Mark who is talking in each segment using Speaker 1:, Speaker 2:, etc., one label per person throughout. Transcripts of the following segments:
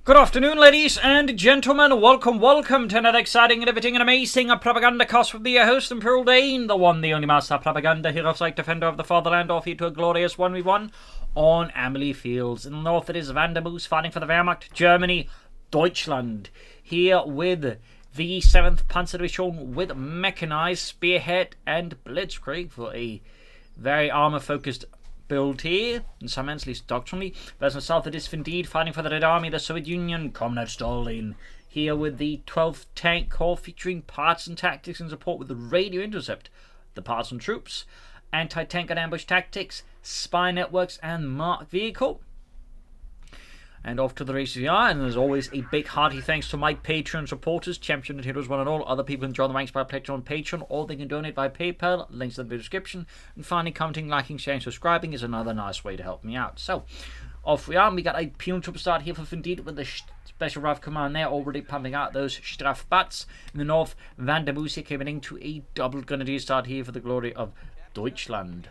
Speaker 1: Good afternoon, ladies and gentlemen. Welcome to another exciting and everything and amazing Propagandacast with me, your host, Imperial Dane, the one, the only master of propaganda, hero sight, defender of the fatherland, off here to a glorious 1v1 on Amilly Fields. In the north, it is Vandermoos fighting for the Wehrmacht, Germany, Deutschland. Here with the 7th Panzer Division with Mechanized, Spearhead, and Blitzkrieg for a very armor-focused build here, in some ends, at least doctrinally. Whereas in the south it is Finndeed fighting for the Red Army, the Soviet Union, Comrade Stalin. Here with the 12th Tank Corps featuring partisan tactics and support with the radio intercept, the partisan troops, anti-tank and ambush tactics, spy networks, and marked vehicle. And off to the races we are, and as always, a big hearty thanks to my Patreon supporters, champion and heroes one and all. Other people can join the ranks by pledging on Patreon, or they can donate by PayPal, links in the video description. And finally, commenting, liking, sharing, subscribing is another nice way to help me out. So, off we are, and we got a penal troop start here for Finndeed with the Special Rifle Command there, already pumping out those Strafbats. In the north, Vandermoos here coming into a double grenadier start here for the glory of Deutschland.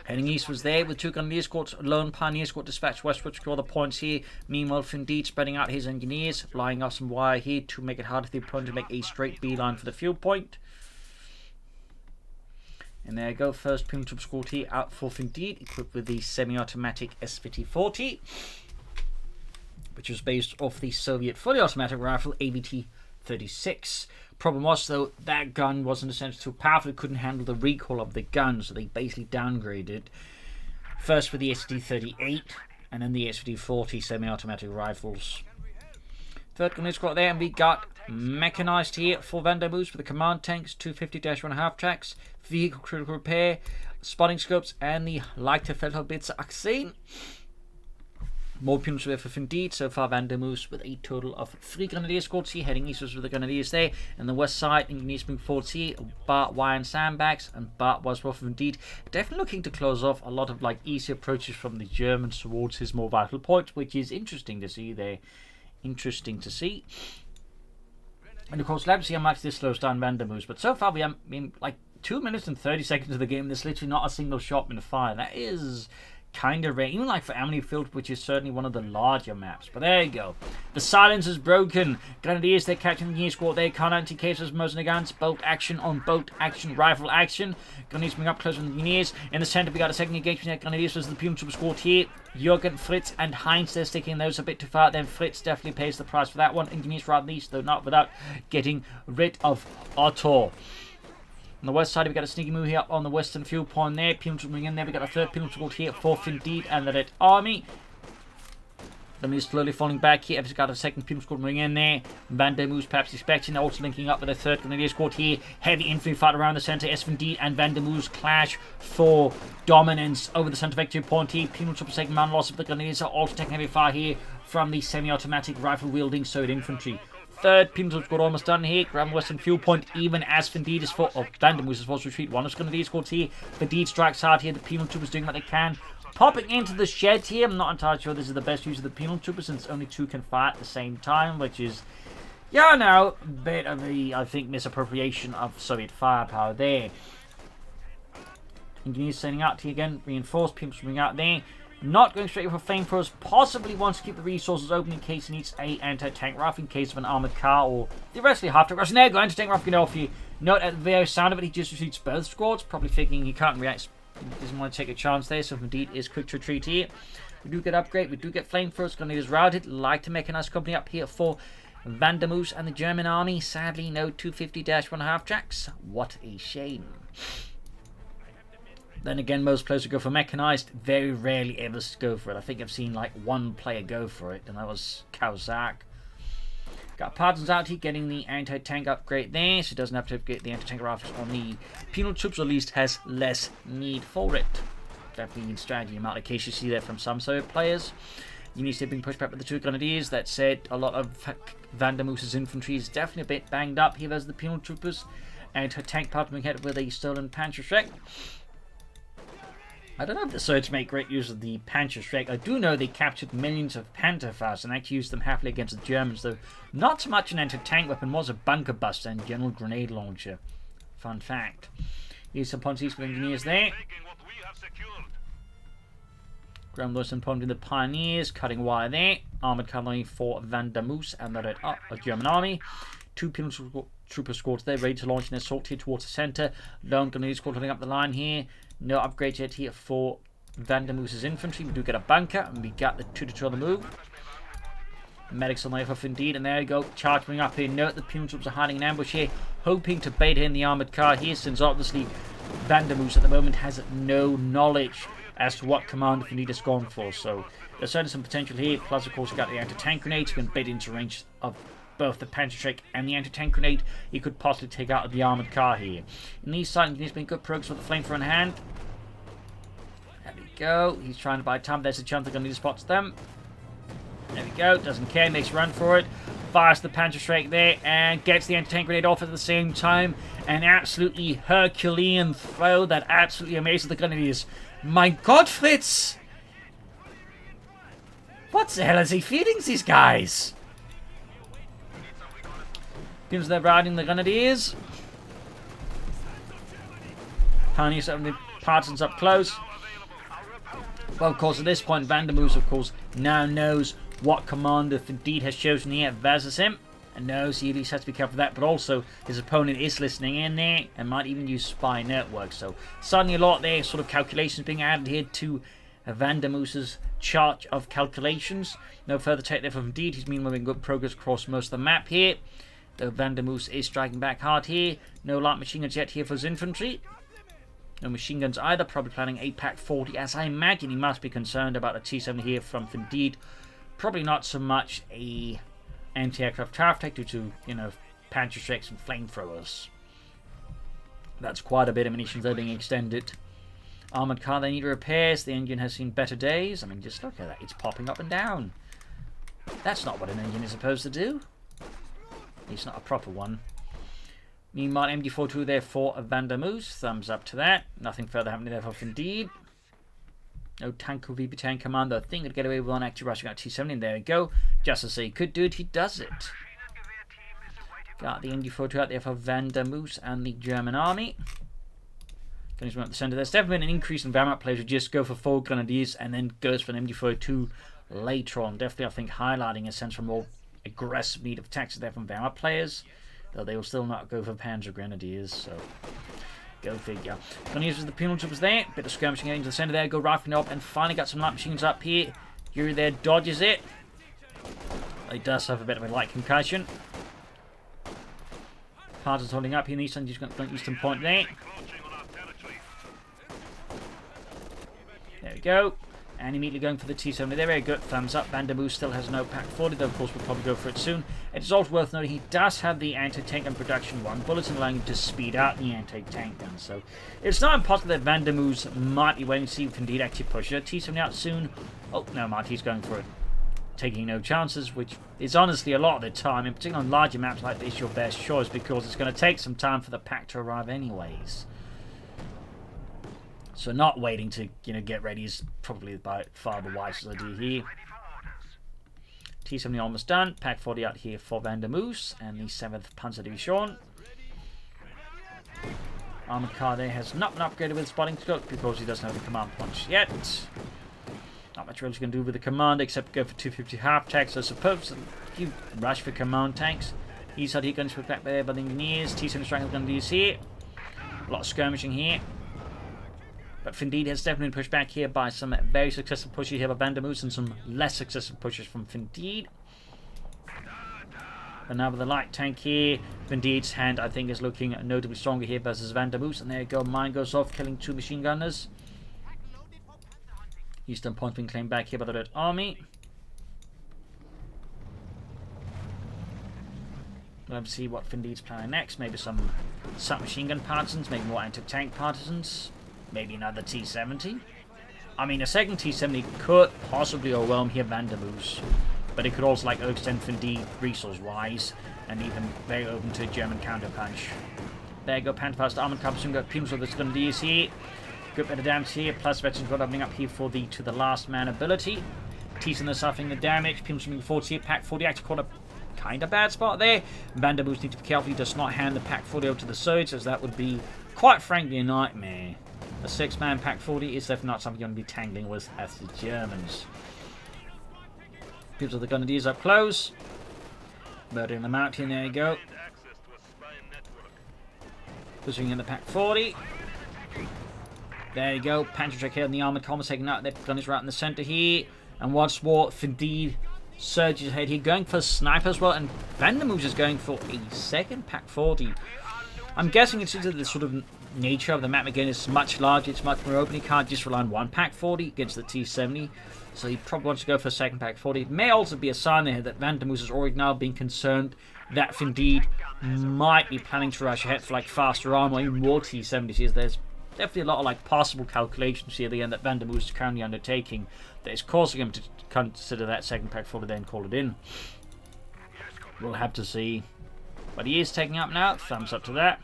Speaker 1: Heading east was there with two Grenadier Escorts, lone Pioneer Escort dispatched westward to score the points here. Meanwhile, Finndeed spreading out his engineers, lying off some wire here to make it harder for the opponent to make a straight beeline for the field point. And there you go, first Penal Troop Escort here out for Finndeed, equipped with the semi-automatic SVT-40, which was based off the Soviet fully automatic rifle AVT-36. Problem was, though, that gun was in a sense too powerful. It couldn't handle the recoil of the gun, so they basically downgraded. First with the SVT-38, and then the SVT-40 semi-automatic rifles. Third gun is got there, and we got Mechanized here for Vandermoos with the command tanks, 250-1.5 tracks, vehicle critical repair, spotting scopes, and the leichte Feldhaubitze-Achsen. More penal troops for Finndeed. So far, Vandermoos with a total of 3 Grenadier Escorts here, heading eastwards with the Grenadiers there. And the west side, engineers moving forwards here, barbed wire and sandbags, and barbed wire for Finndeed. Definitely looking to close off a lot of easy approaches from the Germans towards his more vital points, which is interesting to see there. Interesting to see. And of course, let's see how much this slows down Vandermoos. But so far, we have been 2 minutes and 30 seconds of the game. There's literally not a single shot in the fire. That is kind of rare, even for Amilly Fields, which is certainly one of the larger maps. But there you go. The silence is broken. Grenadiers, they're catching the squad. They can't anti-cases, Mosin guns. Boat action on boat action, rifle action. Grenadiers moving up close with the engineers. In the center, we got a second engagement. Grenadiers versus the penal troop squad here. Jürgen, Fritz, and Heinz, they're sticking those a bit too far. Then Fritz definitely pays the price for that one. Engineers rather least, though not without getting rid of Otto. On the west side, we got a sneaky move here up on the western fuel point there. Penal troop moving in there. We got a third penal troop here for Finndeed and the Red Army. Then we're slowly falling back here. We've got a second penal squad moving in there. Vandermoos perhaps expecting, also linking up with a third Grenadier squad here. Heavy infantry fight around the center. Finndeed and Vandermoos clash for dominance over the center victory point here. Penal troop taking man loss of the Grenadiers are also taking heavy fire here from the semi-automatic rifle wielding Soviet infantry. Third penal squad almost done here. Grab western fuel point, even as Finndeed is for Vandermoos is forced to retreat. One of the Grenadier squads here. Finndeed strikes hard here. The penal troopers doing what they can. Popping into the shed here. I'm not entirely sure this is the best use of the penal troopers since only 2 can fire at the same time, which is, a bit of a, I think, misappropriation of Soviet firepower there. Engineers sending out here again. Reinforced. Penal moving out there. Not going straight for flamethrowers, possibly wants to keep the resources open in case he needs a anti-tank rifle in case of an armored car or theoretically half-tank rifle. There, go anti-tank rifle can help you. Note at the very sound of it, he just retreats both squads, probably thinking he can't react, he doesn't want to take a chance there, so Finndeed is quick to retreat here. We do get upgrade, we do get flamethrowers, Grenadiers routed, like to make a nice company up here for Vandermoos and the German army. Sadly, no 250-1.5 tracks. What a shame. Then again, most players who go for Mechanized very rarely ever go for it. I think I've seen one player go for it, and that was Coh2. Got Partisans out here getting the anti-tank upgrade there, so he doesn't have to get the anti-tank rifles on the penal troops, or at least has less need for it. Definitely in strategy amount of case you see that from some Soviet players. Units have been pushed back with the 2 Grenadiers. That said, a lot of Vandermoos' infantry is definitely a bit banged up here as the penal troopers. Anti-tank part being hit with a stolen Panzerschreck. I don't know if the Soviets make great use of the Panzerschreck. I do know they captured millions of Pantherfaust and actually used them happily against the Germans, though not so much an anti-tank weapon, was a bunker buster and general grenade launcher. Fun fact. Here's some Ponzi engineers there. Ground Lewis and Pond in the Pioneers, cutting wire there. Armoured cavalry for Vandermoos and the Red German Army. 2 Penal Trooper squads there, ready to launch an assault here towards the centre. Lone Gunnery squad holding up the line here. No upgrades yet here for Vandermoos' infantry. We do get a bunker, and we got the 2-2 on the move. Medics on the way for Finndeed, and there you go, charging up here. Note the Penal troops are hiding in ambush here, hoping to bait in the armoured car here, since obviously Vandermoos at the moment has no knowledge as to what Commander Finndeed has gone for. So there's certainly some potential here. Plus, of course, we've got the anti-tank grenades. He can bait into range of both the Panzerschreck and the anti-tank grenade. He could possibly take out the armoured car here. In these sides, he's been good progress with the flamethrower in hand. There we go. He's trying to buy time. There's a chance they're going to need to spot them. There we go. Doesn't care. Makes a run for it. Fires the Panzerschreck there and gets the anti-tank grenade off at the same time. An absolutely Herculean throw that absolutely amazes the Grenadiers. My God, Fritz! What the hell is he feeding these guys? Seems they're riding the Grenadiers. Pioneers having the Partisans up close. Well, of course, at this point, Vandermoos, of course, now knows what Commander Finndeed has chosen here versus him. And knows he at least has to be careful of that. But also, his opponent is listening in there and might even use spy networks. So, suddenly a lot there, sort of calculations being added here to Vandermoos' chart of calculations. No further take there from Finndeed. He's meanwhile making good progress across most of the map here. Though Vandermoos is striking back hard here. No light machine guns yet here for his infantry. No machine guns either. Probably planning a Pack 40. As I imagine he must be concerned about a T-70 here from Finndeed. Probably not so much a anti-aircraft tower attack due to, you know, Panzerschrecks and flamethrowers. That's quite a bit of munitions there being extended. Armoured car, they need repairs. The engine has seen better days. I mean, just look at that. It's popping up and down. That's not what an engine is supposed to do. It's not a proper one. Meanwhile, MD42 there for Vandermoos. Thumbs up to that. Nothing further happening there for Finndeed. No tank or VP tank commander. I think he'd get away with one actually rushing out T-70. And there we go. Just as he could do it, he does it. Got the MD42 out there for Vandermoos and the German army. Going to run at the centre. There's definitely been an increase in Wehrmacht players who just go for 4 Grenadiers and then goes for an MD42 later on. Definitely, I think, highlighting a sense for more aggressive need of tactics there from Wehrmacht players, though they will still not go for Panzer Grenadiers, so go figure. Gonna use the Penal Troopers there, bit of skirmishing into the centre there, go rifling up, and finally got some light machines up here. Yuri there dodges it. He does have a bit of a light concussion. Partisans holding up here, Eastern, just going to Eastern Point there. There we go. And immediately going for the T-70 there. Very good. Thumbs up. Vandermoos still has no Pack 40, though of course we'll probably go for it soon. It is also worth noting he does have the anti-tank gun production 1 bullets, allowing him to speed out the anti-tank gun. So it's not impossible that Vandermoos might be waiting to see if Indeed actually pushes it. T-70 out soon. Oh, no, Mark, he's going for it. Taking no chances, which is honestly a lot of the time, in particular on larger maps like this, your best choice, because it's going to take some time for the pack to arrive anyways. So not waiting to, you know, get ready is probably by far the wisest idea here. T-70 almost done. Pack 40 out here for Vandermoos and the 7th Panzer Division. Armoured car there has not been upgraded with spotting scope because he doesn't have the command punch yet. Not much else you can do with the command except go for 250 half tanks. I suppose you rush for command tanks. He's had guns put back there by the engineers. T-70 striking going to use here. A lot of skirmishing here. But Finndeed has definitely been pushed back here by some very successful pushes here by Vandermoos and some less successful pushes from Finndeed. And now with the light tank here, Finndeed's hand I think is looking notably stronger here versus Vandermoos. And there you go, mine goes off, killing 2 machine gunners. Eastern Point being claimed back here by the Red Army. We'll have to see what Finndeed's planning next. Maybe some submachine gun partisans, maybe more anti-tank partisans. Maybe another T-70. I mean, a second T-70 could possibly overwhelm here Vandermoos, but it could also like extend Finndeed resource-wise, and even very open to a German counter-punch. There you go, Pantherfast Armored Car, soon got Pums that's going to use here. Good bit of damage here, plus Veterans got opening up here for the to the last man ability. T-70 suffering the damage, Pums moving forward here, Pack 40 actually caught a kind of bad spot there. Vandermoos needs to be careful he does not hand the Pack 40 over to the Sods, as that would be, quite frankly, a nightmare. A 6-man Pack 40 is definitely not something you're going to be tangling with as the Germans. People of the Grenadiers up close. Murdering them out here, there you go. Pushing in the Pack 40. There you go. Pantry Track here and the Armoured Combat taking out their gunners right in the centre here. And once more, Finndeed surges ahead here, going for a sniper as well. And Vandermoos is going for a second Pack 40. I'm guessing it's due to the sort of nature of the map again. It's much larger, it's much more open. He can't just rely on one Pack 40 against the T-70. So he probably wants to go for a second Pack 40. It may also be a sign there that Vandermoos is already now being concerned that Finndeed might be planning to rush ahead for like faster armor, even more T-70s. There's definitely a lot of like possible calculations here at the end that Vandermoos is currently undertaking that is causing him to consider that second Pack 40 then call it in. We'll have to see. But he is taking up now. Thumbs up to that.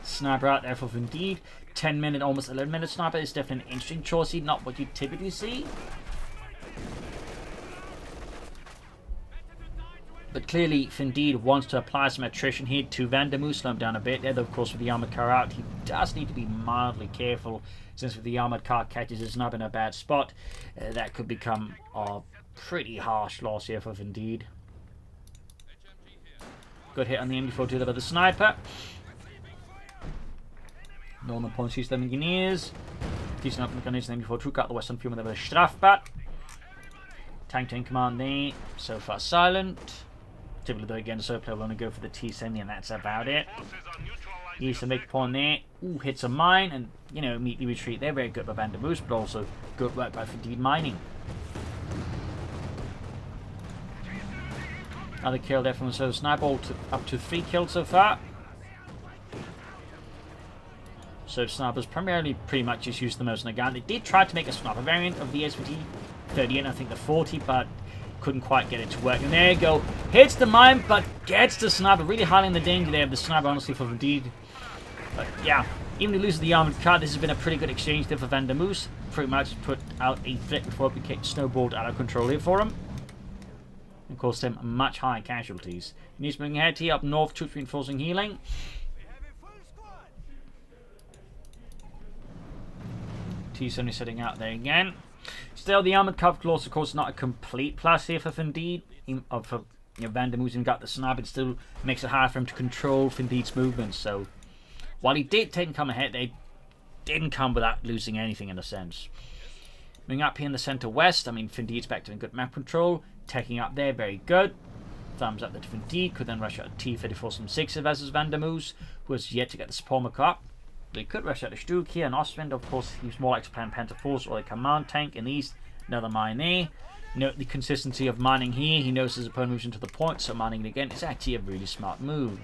Speaker 1: Sniper out there for Finndeed. 10-minute, almost 11-minute sniper is definitely an interesting choice. Not what you typically see. But clearly, Finndeed wants to apply some attrition here to Vandermoos, slow him down a bit. There, though, of course, with the armoured car out, he does need to be mildly careful, since if the armoured car catches his nub in a bad spot, that could become a pretty harsh loss here for Finndeed. Good hit on the MD-42 there by the sniper. Northern Point System Engineers. Decent up in the gunners, the MD-42 got the Western Fume there with a Strafbat. Tank in command there, so far silent. Typically though again, so player will only go for the T-70 and that's about it. He's to make a point there. Ooh, hits a mine and, you know, immediately retreat there. Very good by Vandermoos, but also good work by Finndeed mining. Another kill there from the sniper, up to 3 kills so far. So snipers primarily pretty much just use the most in the gun. They did try to make a sniper variant of the SVT-38 and I think the 40, but couldn't quite get it to work. And there you go. Hits the mine, but gets the sniper. Really highlighting the danger there of the sniper, honestly, for Finndeed. But yeah, even if he loses the armoured car, this has been a pretty good exchange there for Vandermoos. Pretty much put out a threat before it became snowballed out of control here for him. And caused him much higher casualties. He needs to bring ahead here up north, troops reinforcing healing. T-70 setting out there again. Still, the armoured cover clause, of course, not a complete plus here for Finndeed. For Vandermoos and got the sniper, it still makes it hard for him to control Finndeed's movements. So, while he did take and come ahead, they didn't come without losing anything in a sense. Moving up here in the centre west, I mean, Finndeed's back to good map control. Taking up there, very good. Thumbs up there to Finndeed. Could then rush out a T-34-6 versus Vandermoos, who has yet to get the support up. They could rush out the Stuke here, and Ostwind, of course, he's more like to plan Panther Force or a command tank in the east. Another mine there. Note the consistency of mining here. He knows his opponent moves into the point, so mining it again is actually a really smart move.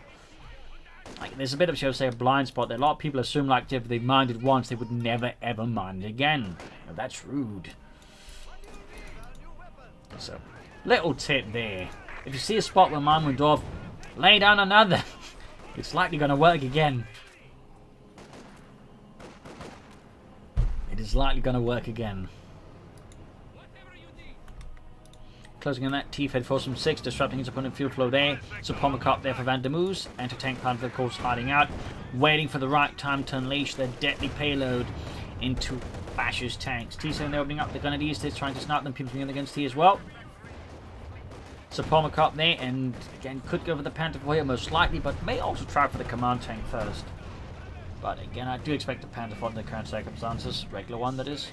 Speaker 1: Like, there's a bit of, shall I say, a blind spot there. A lot of people assume, like, if they mined it once, they would never ever mine it again. Now, that's rude. So, little tip there. If you see a spot where mine went off, lay down another. It's likely going to work again. It is likely going to work again. Closing on that T-34-6, disrupting his opponent's field flow there. So Pommerkop there for Vandermoos. Anti-tank panther, of course, hiding out. Waiting for the right time to unleash their deadly payload into Basher's tanks. T-7 opening up the Grenadiers. They're trying to snipe them. People against T as well. So Pommerkop there, and again, could go for the Panther for here most likely, but may also try for the command tank first. But again, I do expect the Panther for in the current circumstances. Regular one, that is.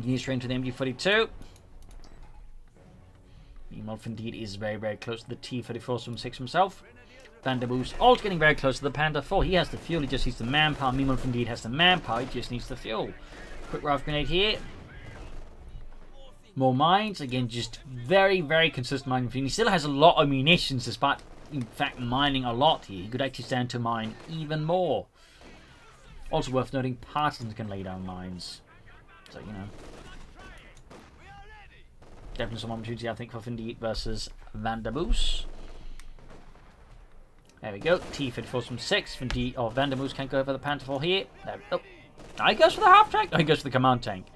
Speaker 1: He's straight into the MD-42. Meanwhile, Finndeed is very, very close to the T-34-6 himself. Vandermoos also getting very close to the Panther 4. He has the fuel, he just needs the manpower. Meanwhile, Finndeed has the manpower, he just needs the fuel. Quick rifle grenade here. More mines. Again, just very, very consistent mining. He still has a lot of munitions despite, in fact, mining a lot here. He could actually stand to mine even more. Also worth noting, Partisans can lay down mines. So, you know. Definitely some opportunity, I think, for Finndeed versus Vandermoos. There we go. T-34-6. Finndeed or Vandermoos can't go over the Panther 4 here. There we go. Now he goes for the half tank. No, he goes for the command tank.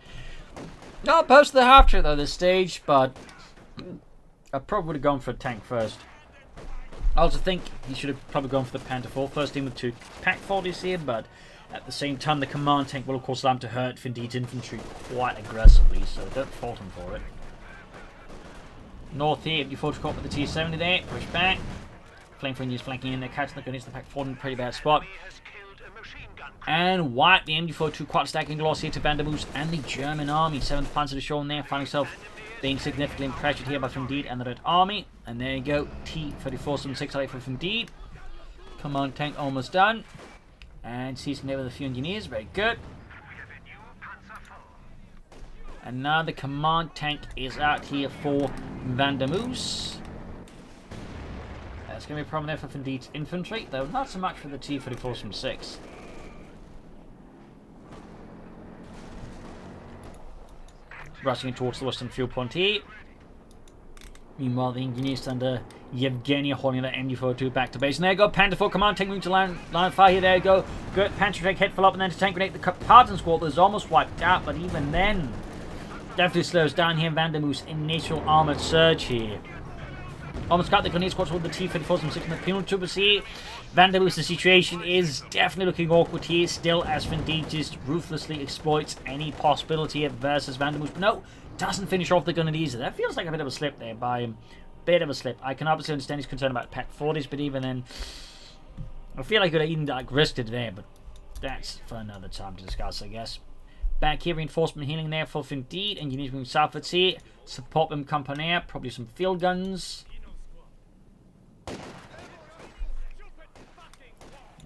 Speaker 1: Not opposed to the half tank though this stage, but I probably would have gone for a tank first. I also think he should have probably gone for the Panther 4 first team with 2 pack 40s here, but at the same time the command tank will of course allow him to hurt Finndeed's infantry quite aggressively, so don't fault him for it. North here, you fought caught with the T-70 there, push back. Flamethrower is flanking in there, catching the gun, the pack 4 in a pretty bad spot. And wipe the MG42 quad stacking loss here to Vandermoos and the German army. 7th Panzer shown there, finding himself being significantly pressured here by Finndeed and the Red Army. And there you go, T-3476 for Finndeed. Command tank almost done. And seizing there with a few engineers, very good. And now the command tank is out here for Vandermoos. There's going to be a problem there for Finndeed's infantry, though not so much for the T-3476. Rushing towards the western fuel point here. Meanwhile, the engineers under Yevgeny holding that MG42 back to base. And there you go, Panther 4 command tank moving to line of fire here. There you go. Good Panther tank head full up and then to tank grenade. The Partisans squad is almost wiped out, but even then, definitely slows down here. Vandermoos initial armored surge here. Almost got the grenade squad with the T-34 and 6 in the penal troopers here. Vandermoos, the situation is definitely looking awkward here still as Finndeed just ruthlessly exploits any possibility of versus Vandermoos. But no, doesn't finish off the grenadiers. That feels like a bit of a slip there by him. Bit of a slip. I can obviously understand his concern about pack 40s, but even then, I feel like he could have even like risked it there, but that's for another time to discuss, I guess. Back here, reinforcement healing there for Finndeed. Engineers moving southwards here. Support them company, probably some field guns.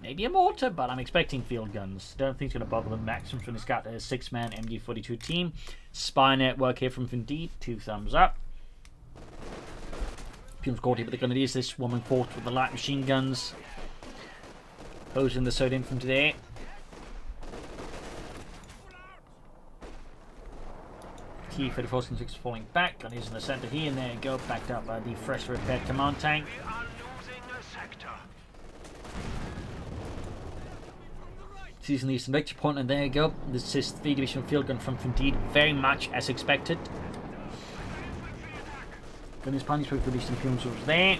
Speaker 1: Maybe a mortar, but I'm expecting field guns. Don't think it's going to bother them. Maximum from this got a 6-man MG42 team. Spy network here from Finndeed. 2 thumbs up. Pumes caught here with the grenadiers. This swarming forth with the light machine guns. Posing the Sod infantry there. T-34 falling back. Grenadiers in the centre here, and there you go. Backed up by the fresh repaired command tank. Season the eastern victory point, and there you go. This is 3 division field gun from Finndeed, very much as expected. Gunner's Pani's with the eastern Pumes was there.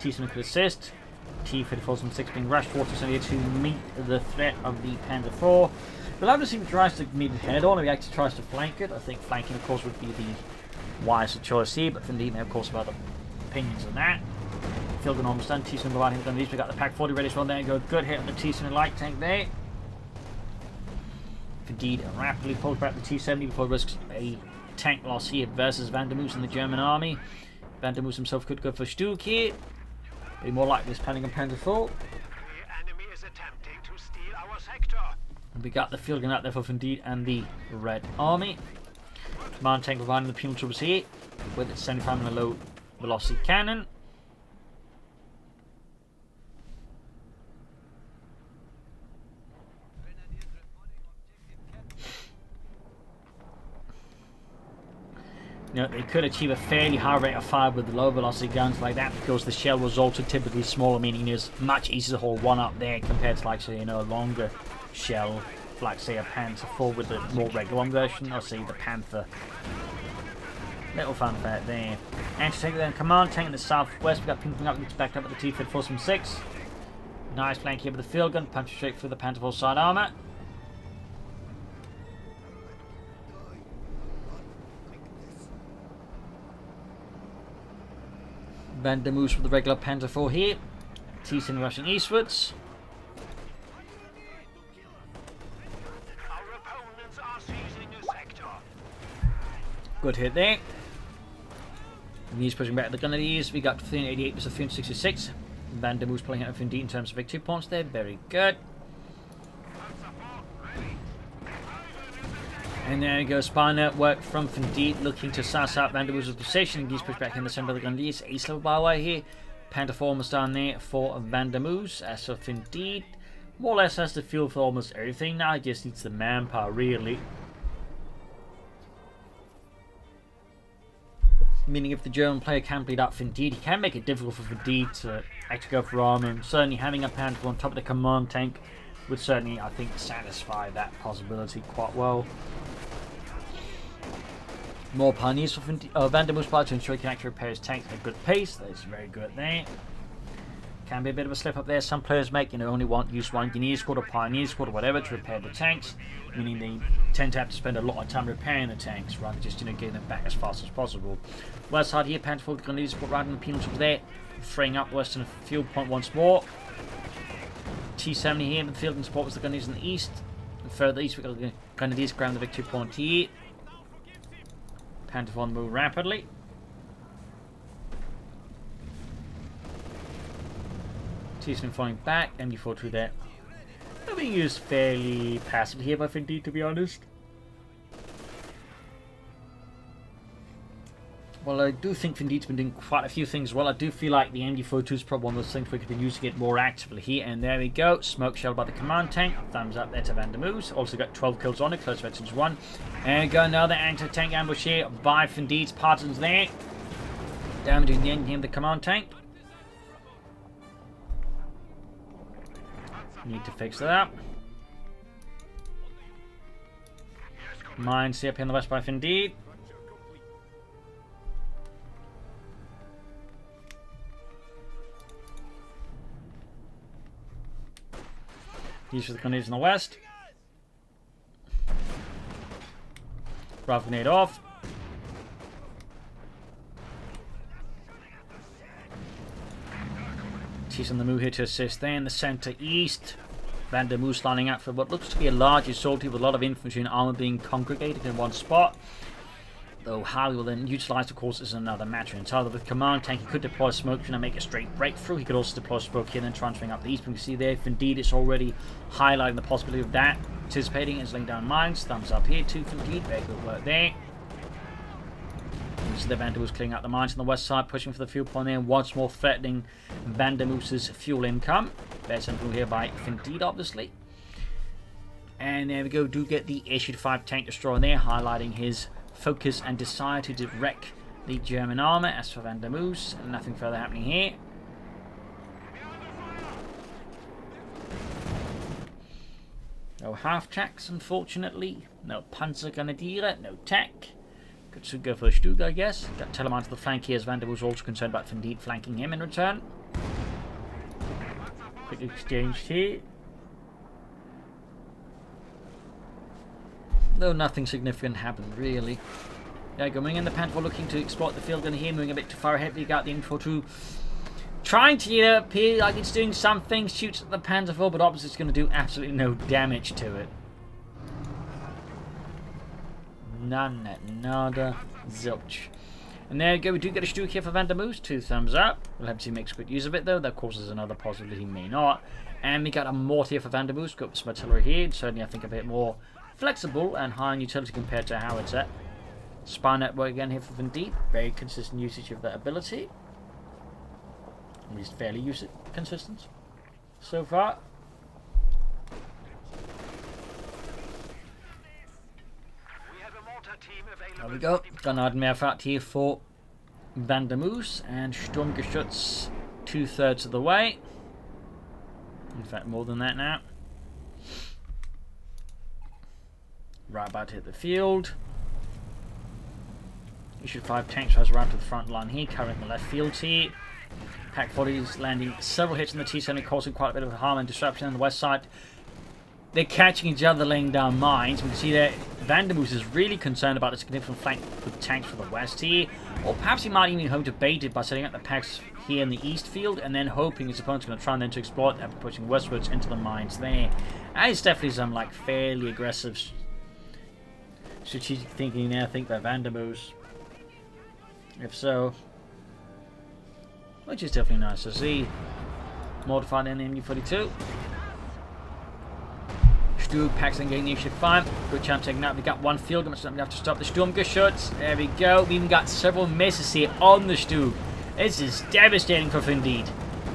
Speaker 1: T-7 could assist. T-34 being rushed towards us here to meet the threat of the Panther 4. But obviously he tries to meet it head on, and he actually tries to flank it. I think flanking, of course, would be the wiser choice here, but Finndeed may, of course, have other opinions on that. Field gun almost done. T-7 providing with these. We got the pack 40 ready as well. There you go. Good hit on the T-7 light tank there. Finndeed rapidly pulls back the T-70 before it risks a tank loss here versus Vandermoos and the German army. Vandermoos himself could go for Stuck here. Be more likely this planning on Panther 4.
Speaker 2: The enemy is attempting to steal our sector.
Speaker 1: And we got the field gun out there for Finndeed and the Red Army. Command tank providing the penal troopers here with its 75mm low velocity cannon. You know, they could achieve a fairly high rate of fire with low velocity guns like that because the shell was also typically smaller, meaning it's much easier to hold one up there compared to, like, say, you know, a longer shell, like, say, a Panther 4 with the more regular one version, or say the Panther. Little fun fact there. Anti-tank then, command tank in the southwest. We got ping up, backed up at the T-34 Nice flank here with the field gun, punch straight through the Panther 4 side armor. Vandermoos with the regular Panther 4 here. T-7 rushing eastwards.
Speaker 2: Our opponents are seizing a sector.
Speaker 1: Good hit there. And he's pushing back the grenadiers. We got 388 versus 366. Vandermoos pulling out of Finndeed in terms of victory points there. Very good. And there you go, spy network from Finndeed looking to suss out Vandermoos' position. He's pushed back in the centre of the grenadiers. Ace level by the way here. Panther 4 almost down there for Vandermoos. As for Finndeed, more or less has the fuel for almost everything. Now he just needs the manpower, really. Meaning if the German player can't bleed up Finndeed, he can make it difficult for Finndeed to actually go for armor. And certainly having a Panther 4 on top of the command tank would certainly, I think, satisfy that possibility quite well. More pioneers for Vandermoos to ensure he can actually repair his tanks at a good pace. That's very good there. Can be a bit of a slip up there. Some players make, only use one Guinea squad or Pioneer squad or whatever to repair the tanks, meaning they tend to have to spend a lot of time repairing the tanks rather than just, getting them back as fast as possible. West side here, Panther Grenadier support right in the penal troops there, freeing up Western field point once more. T70 here in the field and support with the Grenadiers in the east. And further east, we've got the Grenadiers ground the victory point here. Panther on the move rapidly. T70 falling back, MD42 there. They're being used fairly passively here by Finndeed, to be honest. Well, I do think Finndeed's been doing quite a few things well. I do feel like the MD42 is probably one of those things we could be using it more actively here. And there we go. Smoke shell by the command tank. Thumbs up there to Vandermoos. Also got 12 kills on it. Close veterans 1. And go another anti-tank ambush here by Finndeed's partisans there. Damaging the engine of the command tank. Need to fix that up. Mines here up in the west by Finndeed. These are the grenades in the west. Rifle grenade off. She's on the move here to assist there in the centre east. Vandermoos lining up for what looks to be a large assault with a lot of infantry and armour being congregated in one spot. Though how he will then utilise, of course, is another matter. Entirely with command tank, he could deploy smoke and make a straight breakthrough. He could also deploy smoke here and then transferring up the east. But you can see there, Finndeed, it's already highlighting the possibility of that. Anticipating is laying down mines. Thumbs up here to Finndeed. Very good work there. You see the Vandermoos clearing out the mines on the west side, pushing for the fuel point there, and once more threatening Vandermoos's fuel income. Better than here by Finndeed, obviously. And there we go, do get the issued 5 tank destroyer there, highlighting his focus and desire to wreck the German armour. As for Vandermoos, nothing further happening here. No half-tracks, unfortunately. No Panzergrenadiere, no tech. Good to go for Stug, I guess. Got Telemann to the flank here, as Vandermoos also concerned about Finndeed flanking him in return. Quick exchange here. Though nothing significant happened, really. Yeah, going in the Panther looking to exploit the field gun here, moving a bit too far ahead. We got the info trying to appear like it's doing something, shoots at the Panther, but obviously it's going to do absolutely no damage to it. None, nada, zilch. And there we go, we do get a Stug here for Vandermoos, 2 thumbs up. We'll have to see if he makes good use of it though, that causes another possibility he may not. And we got a mortar here for Vandermoos, got some artillery here, certainly I think a bit more flexible and high in utility compared to how it's at. Spy network again here for Finndeed, very consistent usage of that ability. At least fairly consistent so far. There we go. Gunard Mehrfahrt here for Vandermoos and Sturmgeschütz 2/3 of the way. In fact, more than that now. Right about to hit the field. Issued 5 tanks rise around to the front line here, covering the left field here. Pack 40s landing several hits in the T-70, causing quite a bit of harm and disruption on the west side. They're catching each other, laying down mines. We can see that Vandermoos is really concerned about the significant flank with tanks from the west here. Or perhaps he might even hope to bait it by setting up the packs here in the east field and then hoping his opponent's going to try and then to exploit that by pushing westwards into the mines there. That is definitely some like fairly aggressive strategic thinking there, I think, by Vandermoos. If so, which is definitely nice to see. Mortified in the MD42. Stug packs and getting the issue 5. Good chance taking out. We got 1 field gun, which we have to stop the Sturmgeschütz. There we go. We even got several misses here on the Stug. This is devastating for Finndeed.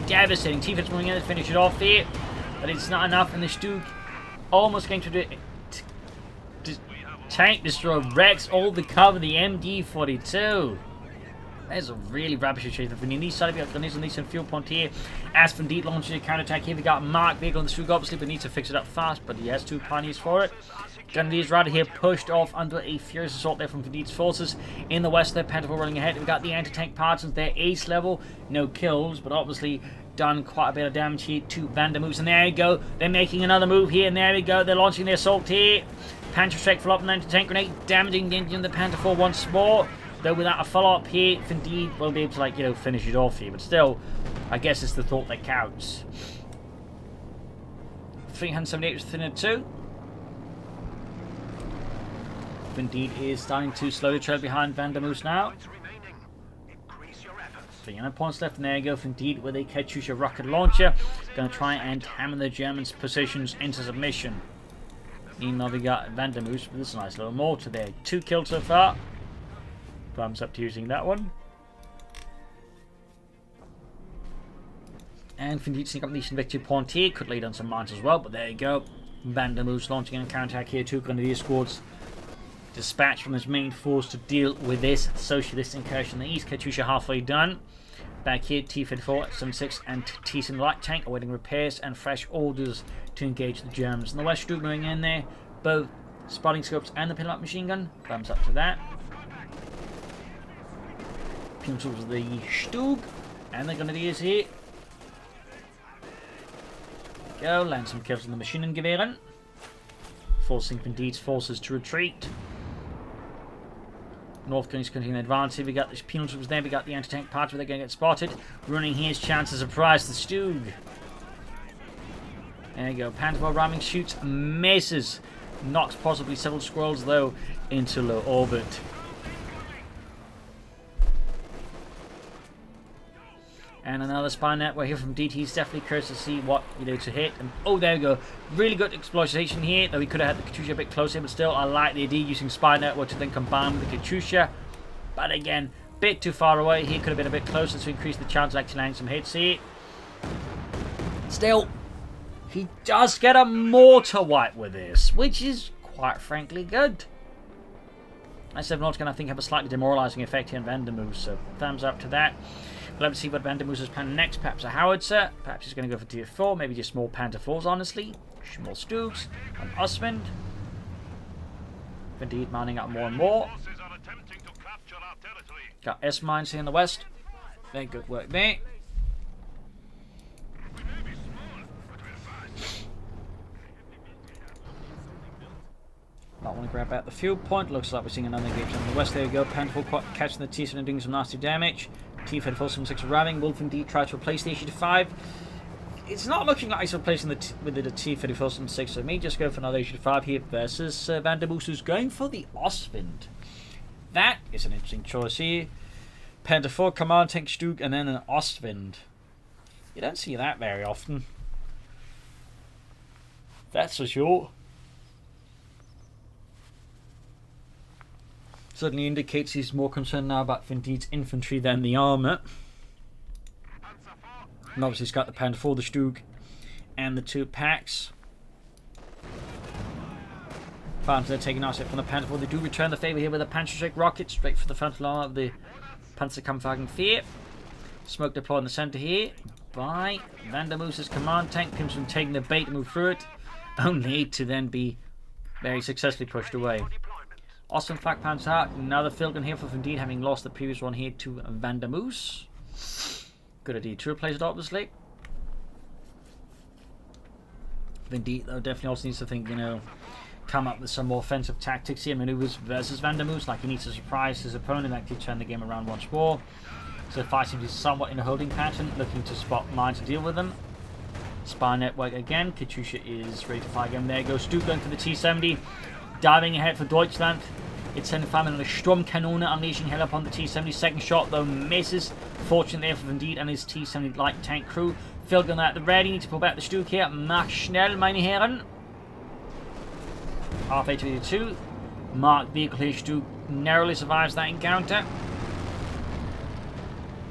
Speaker 1: Devastating. T-Fits moving in to finish it off here. But it's not enough, and the Stug almost going to tank destroy wrecks all the cover the MD42. That is a really rubbish situation for Finndeed. These side we got grenades on these and fuel point here. As Finndeed launches a counter-attack here, we got Mark vehicle on the Stug, obviously, but needs to fix it up fast, but he has 2 pioneers for it. Grenadiers right here pushed off under a furious assault there from Finndeed's forces. In the west there, Panther running ahead. We got the anti-tank partisans there, ace level, no kills, but obviously done quite a bit of damage here to Vandermoos. And there we go. They're making another move here. And there we go. They're launching their assault here. Panther Strike follow up and anti-tank grenade. Damaging the engine of the Panther 4 once more. Though without a follow-up here, Finndeed will be able to, like, you know, finish it off here. But still, I guess it's the thought that counts. 378 was thinner 2. Finndeed is starting to slowly trail behind Vandermoos now. 300 points left, and there you go. Finndeed with a Katyusha rocket launcher. Going to try and hammer the Germans' positions into submission. Meanwhile, we got Vandermoos with this nice little mortar there. 2 kills so far. Thumbs up to using that one. And Finndeed sneak up the Eastern Victory Point here. Could lay down some mines as well, but there you go. Vandermoos launching a counterattack here. 2 Grenadier squads dispatched from his main force to deal with this socialist incursion in the east. Katyusha halfway done. Back here, T-54, 76 and T-7 light tank awaiting repairs and fresh orders to engage the Germans. In the west, Stug moving in there. Both spotting scopes and the pin-up machine gun. Thumbs up to that. Pencils the Stug and the Grenadiers here. Go, land some kills on the machine gun Gewehren, forcing Finndeed's forces to retreat. North Korea's continuing to advance here. We got the penal troops there. We got the anti-tank parts where they're going to get spotted. Running here's chance to surprise the Stug. There you go. Panther ramming shoots, misses. Knocks possibly several squirrels though into low orbit. And another spy network here from DT. He's definitely curious to see what to hit. And oh, there we go. Really good exploitation here. Though we could have had the Katyusha a bit closer, but still, I like the idea using spy network to then combine with the Katyusha. But again, bit too far away. He could have been a bit closer to increase the chance of actually landing some hits here. Still, he does get a mortar wipe with this, which is quite frankly good. I7 North's going to, I think, have a slightly demoralizing effect here on Vandermoos, so thumbs up to that. We'll have to see what Vandermoos is planning next. Perhaps a howitzer. Perhaps he's going to go for Tier 4. Maybe just small Panther 4s, honestly. Small Stugs. And Ostwind. Finndeed mounting up more and more. Got S-mines here in the west. Very good work there. Might want to grab out the fuel point. Looks like we're seeing another engagement on the west. There we go. Panther 4 catching the T7 and doing some nasty damage. T-54 6 arriving. Wolf indeed tried to replace the HE-5. It's not looking like he's replacing with the T-54 6, so may just go for another HE-5 here versus Vandermoos, who's going for the Ostwind. That is an interesting choice here. Panther 4 command tank Stug and then an Ostwind. You don't see that very often. That's for sure. Certainly indicates he's more concerned now about Finndeed's infantry than the armour. And obviously he's got the Panther 4, the Stug, and the 2 packs. Panther taking out from the Panther 4. They do return the favour here with a Panther Strike rocket straight for the frontal armour of the Panzerkampfwagen 4. Smoke deployed in the centre here by Vandermoos' command tank. Pimson taking the bait to move through it, only to then be very successfully pushed away. Ostwind flak pants out. Another field gun here for Finndeed, having lost the previous one here to Vandermoos. Good idea to replace it, obviously. Finndeed, though, definitely also needs to think, come up with some more offensive tactics here, maneuvers versus Vandermoos. Like, he needs to surprise his opponent, actually turn the game around once more. So, fight seems to be somewhat in a holding pattern, looking to spot mines to deal with them. Spy network again. Katyusha is ready to fire again. There goes Stug going for the T-70. Diving ahead for Deutschland. It's sending Famine on a Sturmkanone, unleashing hell upon the T-70. Second shot, though, misses. Fortunate there for Finndeed and his T-70 light tank crew. Field gun at the ready. Need to pull back the Stug here. Mach schnell, meine Herren. RF-82. Marked vehicle here. Stug narrowly survives that encounter.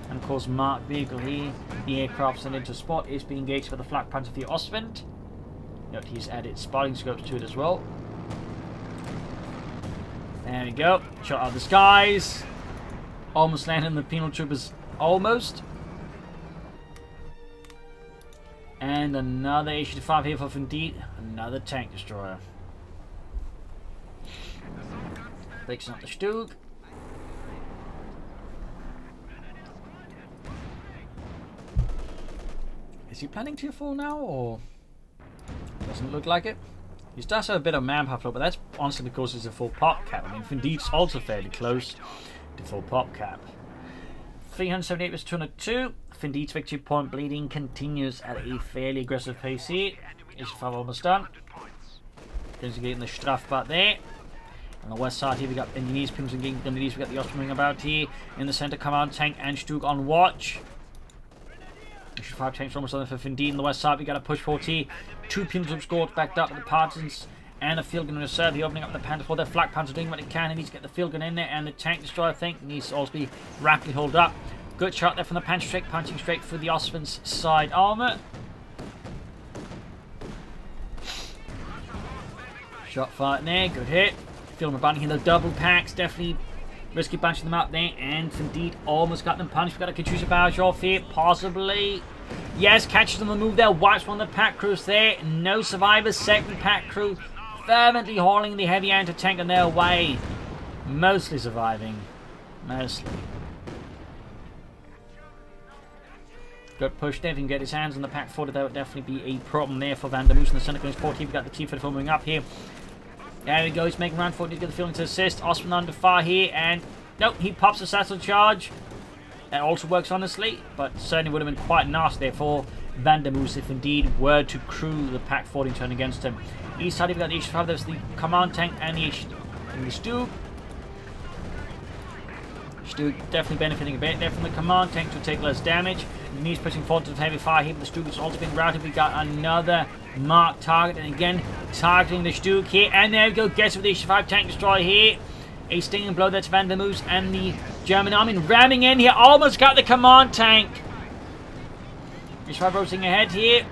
Speaker 1: And of course, marked vehicle here. The aircraft sent into spot is being engaged by the Flak Panther for the Ostwind. Note he's added spotting scopes to it as well. There we go. Shot out of the skies. Almost landed on the penal troopers. Almost. And another HE-5 here for Finndeed. Another tank destroyer. Fixing up the Stug. Is he planning tier 4 now, or doesn't look like it? He does have a bit of manpower, but that's honestly because it's a full pop cap. I mean, Finndeed's also fairly close to full pop cap. 378 versus 202. Finndeed's victory point bleeding continues at a fairly aggressive pace here. Is 5 almost done. Going to get in the Strafbad there. On the west side here, we got Engineers, Pims and Grenadiers. We got the Austrian about here. In the center, Command Tank and Stug on watch. 5 tanks almost on for Finndeed. On the west side, we got a push 40. 2 Pims scored backed up with the Partisans and a field gun in reserve. He opening up the Panther for their flak Panther doing what he can. He needs to get the field gun in there, and the tank destroyer, I think, needs to also be rapidly hauled up. Good shot there from the Panther strike, punching straight through the Austrians' side armor. Shot fired there, good hit. Feeling a bunch here, the double packs, definitely risky bunching them up there, and Finndeed almost got them punched. We've got a Katyusha barrage off here, possibly. Yes, catches them on the move there, wipes one of the pack crews there. No survivors, second pack crew fervently hauling the heavy anti-tank on their way. Mostly surviving. Mostly. Good push there. If he can get his hands on the pack 40, that would definitely be a problem there for Van der Moos and the Seneca Sport. We've got the T-44 moving up here. There he goes, making round 40 to get the feeling to assist. Osman under fire here, and nope, he pops a satchel charge. That also works honestly, but certainly would have been quite nasty there for Van der Moos if Finndeed were to crew the pack 40 turn against him. East side, we've got the H5, there's the Command Tank and the Stug. Stug definitely benefiting a bit there from the Command Tank to take less damage. The knees pushing forward to the heavy fire here, but the Stug is also being routed. We got another marked target, and again targeting the Stug here, and there we go, gets with the H5 tank destroyer here. A stinging blow there to Van der Moos and the German army ramming in here, almost got the Command Tank. H5 racing ahead here.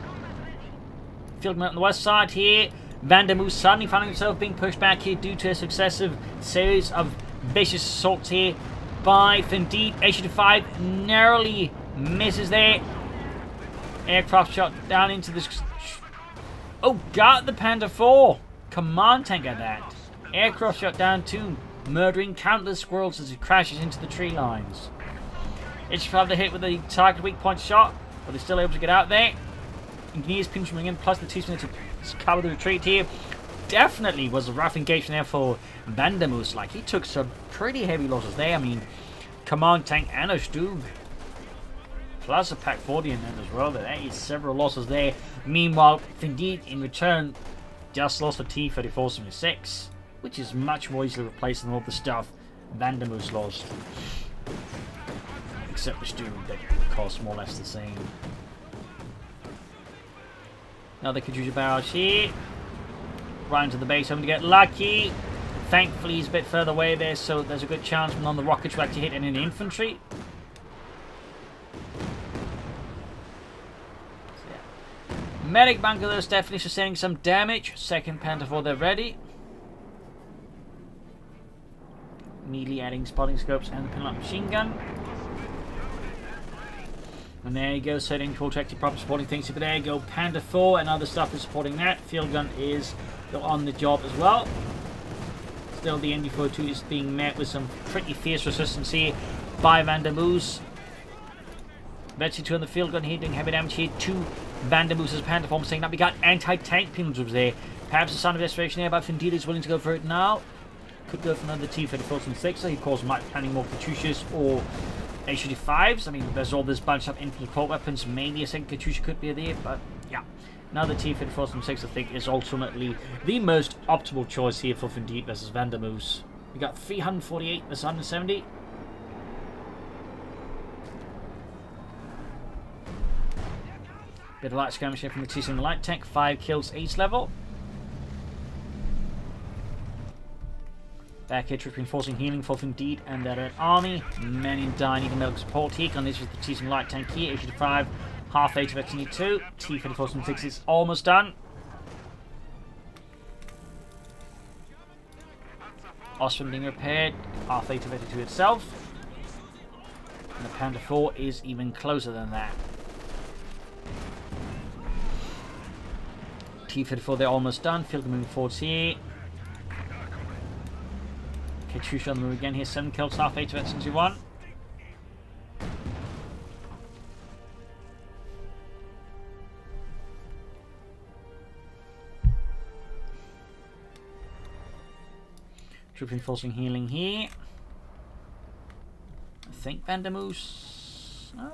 Speaker 1: Fieldman on the west side here. Van der Moos suddenly finding himself being pushed back here due to a successive series of vicious assaults here by Finndeed. H5 narrowly misses there. Aircraft shot down into this. Oh, got the Panther 4. Command Tank at that. Aircraft shot down too, murdering countless squirrels as it crashes into the tree lines. H5 the hit with the target weak point shot, but they're still able to get out there. Engineers pinching in, plus the T-Spinner to cover the retreat here. Definitely was a rough engagement there for Van der Moos. Like, he took some pretty heavy losses there. I mean, Command Tank and a Stug, plus a Pack 40 in there as well. There is several losses there. Meanwhile, Finndeed in return just lost a T-34-76, which is much more easily replaced than all the stuff Van der Moos lost. Except the Stug, that costs more or less the same. Another Katyusha barrage here. Right into the base, hoping to get lucky. Thankfully, he's a bit further away there, so there's a good chance none of the rockets will actually hit any infantry. So, yeah. Medic bunker though is definitely sustaining some damage. Second Panther 4, they're ready. Immediately adding spotting scopes and the pin-up machine gun. And there you go, setting full active proper supporting things. But there you go, Panther 4 and other stuff is supporting that. Field gun is on the job as well. Still, the ND42 is being met with some pretty fierce resistance here by Van der Moos. Betsy 2 on the field gun here, doing heavy damage here to Van der Moos' Panther 4 saying that we got anti-tank pins there. Perhaps a sign of desperation here, but Finndeed is willing to go for it now. Could go for another T-34-6, so he calls might planning more Katyushas or H-35s. I mean, there's all this bunch of infantry assault weapons. Maybe a second Katyusha could be there, but yeah. Another T-34-6, I think, is ultimately the most optimal choice here for Finndeed versus Van der Moos. We got 348 versus 170. Bit of light skirmish here from the T-Sim light tank. 5 kills each level. Back here, troops reinforcing healing for Finndeed and their Red Army. Men in dire need medical support here. And this is the T-Sim light tank here. H-35, half age of X-2. T-34-6 is almost done. Osman being repaired. Half age of X-2 itself. And the Panther 4 is even closer than that. T-34, they're almost done. Field moving forwards here. Katyusha on the move again here. 7 kills, half age of X-1. Troop enforcing healing here. I think Vandermoose. No?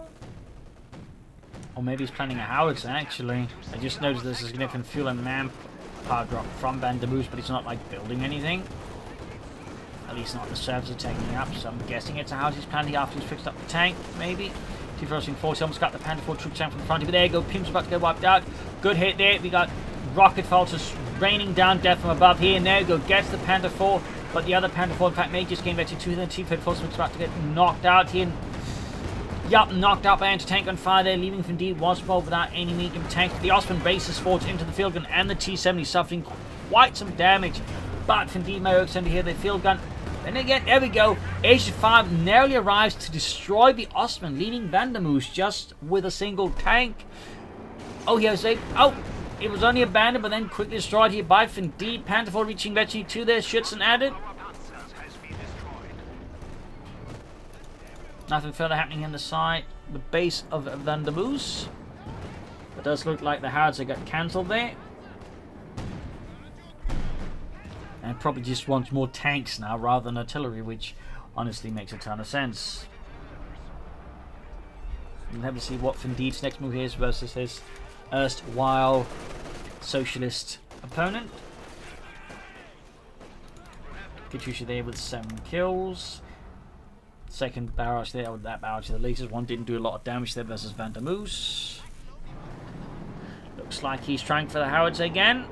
Speaker 1: Or maybe he's planning a howitzer actually. I just noticed there's a significant fuel and manpower drop from Vandermoose, but he's not like building anything. At least not the servers are taking up, so I'm guessing it's a house he's planning after he's fixed up the tank, maybe. Defrosting force, he almost got the Panther 4 troop tank from the front. But there you go, Pim's about to get wiped out. Good hit there. We got rocket falters raining down death from above here, and there you go, gets the Panther 4. But the other Panther 4, in fact, may just gain back to 2. Then Team Fed Force was about to get knocked out here. Yup, knocked out by anti-tank on fire there, leaving Finndeed once more without any medium tank. The Osman races forwards into the field gun, and the T-70 suffering quite some damage. But Finndeed may extend here the field gun. And again, there we go. H5 narrowly arrives to destroy the Osman, leading Vandermoose just with a single tank. Oh, he has a... Oh! It was only abandoned, but then quickly destroyed here by Finndeed. Panther 4 reaching eventually to their Schützen added. Nothing further happening in the side, the base of Vandermoose. It does look like the howitzer got cancelled there. And probably just wants more tanks now rather than artillery, which honestly makes a ton of sense. We'll have to see what Finndeed's next move is versus his erstwhile socialist opponent. Katusha there with 7 kills. Second barrage there with that barrage to the lasers. One didn't do a lot of damage there versus Vandermoose. Looks like he's trying for the howitzer again.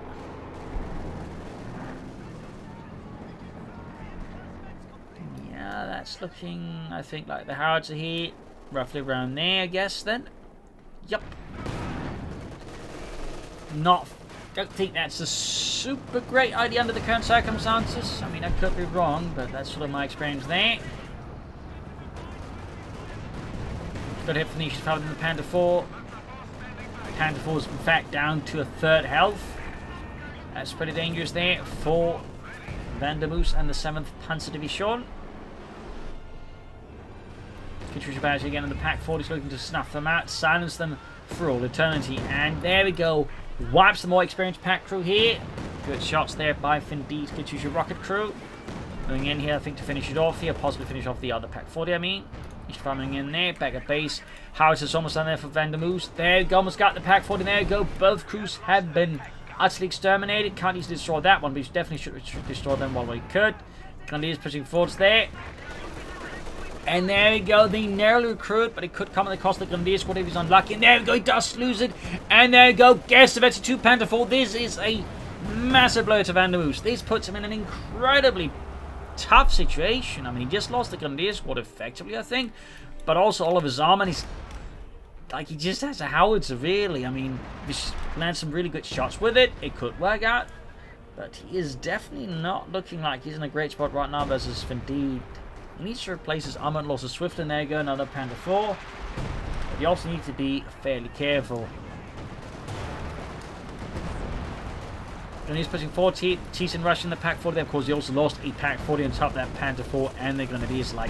Speaker 1: Yeah, that's looking, I think, like the howitzer here. Roughly around there, I guess, then. Yup. Don't think that's a super great idea under the current circumstances. I mean, I could be wrong, but that's sort of my experience there. Good hit from the Phoenicians followed in the Panther 4. Panther 4 is in fact down to a 3rd health. That's pretty dangerous there for Vandermoose and the 7th Panzer Division. Katusha Badge again in the Pack 40 is looking to snuff them out, silence them for all eternity. And there we go. Wipes the more experienced Pack crew here. Good shots there by Finndeed's Katusha rocket crew. Going in here, I think, to finish it off here. Possibly finish off the other Pack 40, I mean. He's farming in there, back at base. Howitzer's almost done there for Vandermoose. There you go, almost got the Pack 40. There you go. Both crews have been utterly exterminated. Can't easily destroy that one, but he definitely should destroy them while we could. Grenadiers pushing forwards there. And there we go, the narrowly recruit, but it could come at the cost of the Grenadier squad if he's unlucky. And there we go, he does lose it. And there we go, gets the Vetsi 2 Panther 4. This is a massive blow to Vandermoose. This puts him in an incredibly tough situation. I mean, he just lost the Grenadier squad effectively, I think. But also all of his armor, and he's... like, he just has a howitzer, really. I mean, he lands some really good shots with it. It could work out. But he is definitely not looking like he's in a great spot right now versus Finndeed. He needs to replace his armor and losses swiftly. And there you go, another Panther 4. But you also need to be fairly careful. And he's pushing 40. Thiessen rushing the Pack 40. Of course, he also lost a Pack 40 on top of that Panther 4. And they're going to be like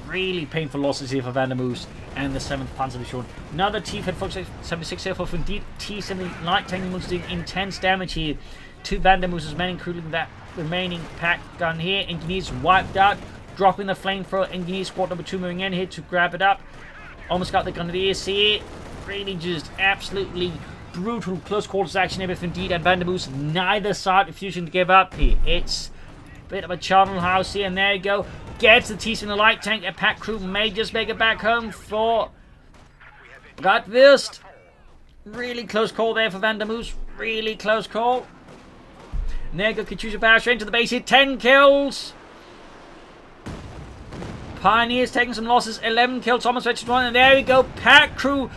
Speaker 1: really painful losses here for Vandermoose and the 7th Panzer Division. Another T-76 here for Finndeed. T-70 light tank was doing intense damage here to Vandermoose's men, including that remaining Pack gun here. Engineers wiped out. Dropping the flamethrower. Engineer squad number 2 moving in here to grab it up. Almost got the Grenadiers here. Really just absolutely brutal close quarters action here with Finndeed and Vandermoose. Neither side refusing to give up here. It's a bit of a charnel house here, and there you go. Gets the T-70 in the light tank. A Pack crew may just make it back home for Bratwurst. Really close call there for Vandermoose. Really close call. And there you go, Katusha power straight into the base here. 10 kills. Pioneers taking some losses. 11 kills, almost reached 1. And there we go. Pack crew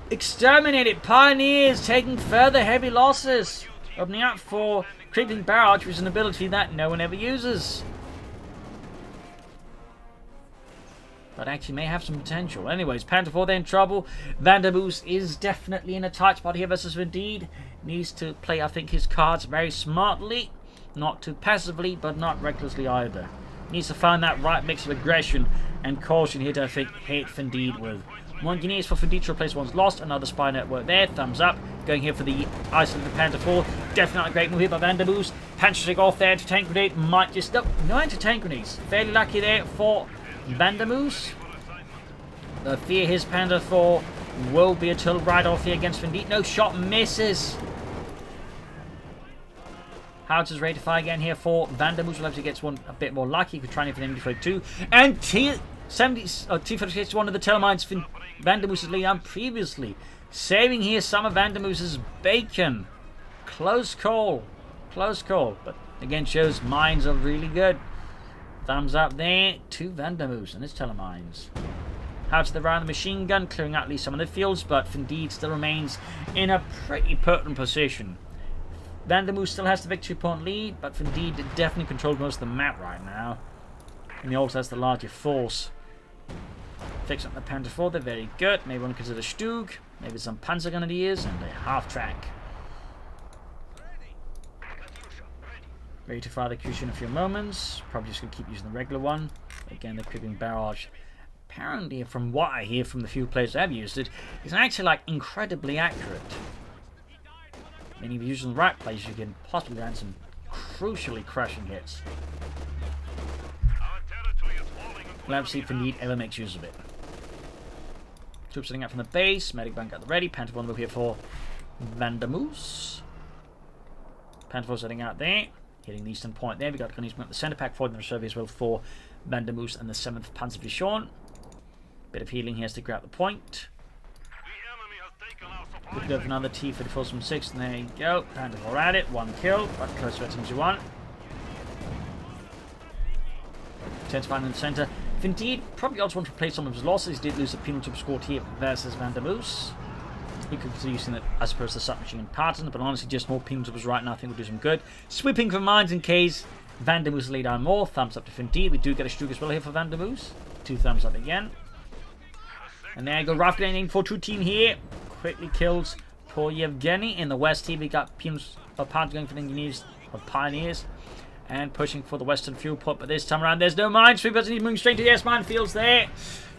Speaker 1: exterminated. Pioneers taking further heavy losses. Opening up for Creeping Barrage, which is an ability that no one ever uses. But actually may have some potential. Anyways, Panther 4 they're in trouble. Vandermoose is definitely in a tight spot here versus Finndeed. Needs to play, I think, his cards very smartly. Not too passively, but not recklessly either. Needs to find that right mix of aggression and caution here to, I think, hit Finndeed with. 1 Engineers for Finndeed to replace one's lost. Another spy network there. Thumbs up. Going here for the isolated Panther 4. definitely not a great move here by Vandermoos. Panzer off there to tank grenade. Might just... No anti-tank grenades. Fairly lucky there for Vandermoos. The fear his Panda 4 will be a total write-off here against Finndeed. No shot misses. Howitzer's ready to fire again here for Vandermoos. Will hopefully gets one a bit more lucky. He could try and for MD42. And T-46 gets one of the Telemines Vandermoos has laid down previously. Saving here some of Vandermoos's bacon. Close call. Close call. But again, shows mines are really good. Thumbs up there to Vandermoos and his Telemines. Howitzer around the machine gun, clearing out at least some of the fields, but Finndeed still remains in a pretty pertinent position. Vandermoos still has the victory point lead, but Finndeed definitely controls most of the map right now. And he also has the larger force. Fix up the Panther 4, they're very good. Maybe one consider Stug, maybe some Panzer Grenadiers, and a half track. Ready to fire the Katyusha in a few moments. Probably just going to keep using the regular one. Again, the creeping barrage. Apparently, from what I hear from the few players that have used it, it's actually like incredibly accurate. And if you use it in the right place, you can possibly land some crucially crushing hits. We'll have to see if Finndeed ever makes use of it. Troops setting out from the base. Medic bank at the ready. Panther 1 will here for Vandermoos. Panther 4 setting out there. Hitting the eastern point there. We got Gunny's at the centre pack for the reserve as well for Vandermoos and the 7th Panzerdivision. Bit of healing here as to grab the point. Could go for another T-34 from 6, and there you go. Panther 4 at it. 1 kill, but close to it as you want. 10 to 5 in the centre. Finndeed probably also want to replace some of his losses. He did lose a penalty score here versus Vandermoos. He could consider using it as opposed to submachine and Partisans, but honestly, just more penalties right now I think will do some good. Sweeping for mines in case Vandermoos lay down more. Thumbs up to Finndeed. We do get a Stug as well here for Vandermoos. 2 thumbs up again. And there you go. Rough getting in for 2 team here. Quickly kills poor Yevgeny. In the west here, we got Pumes of Parts going for the engineers of Pioneers. And pushing for the western fuel port. But this time around, there's no mine sweepers. He's moving straight to the S-mine fields there.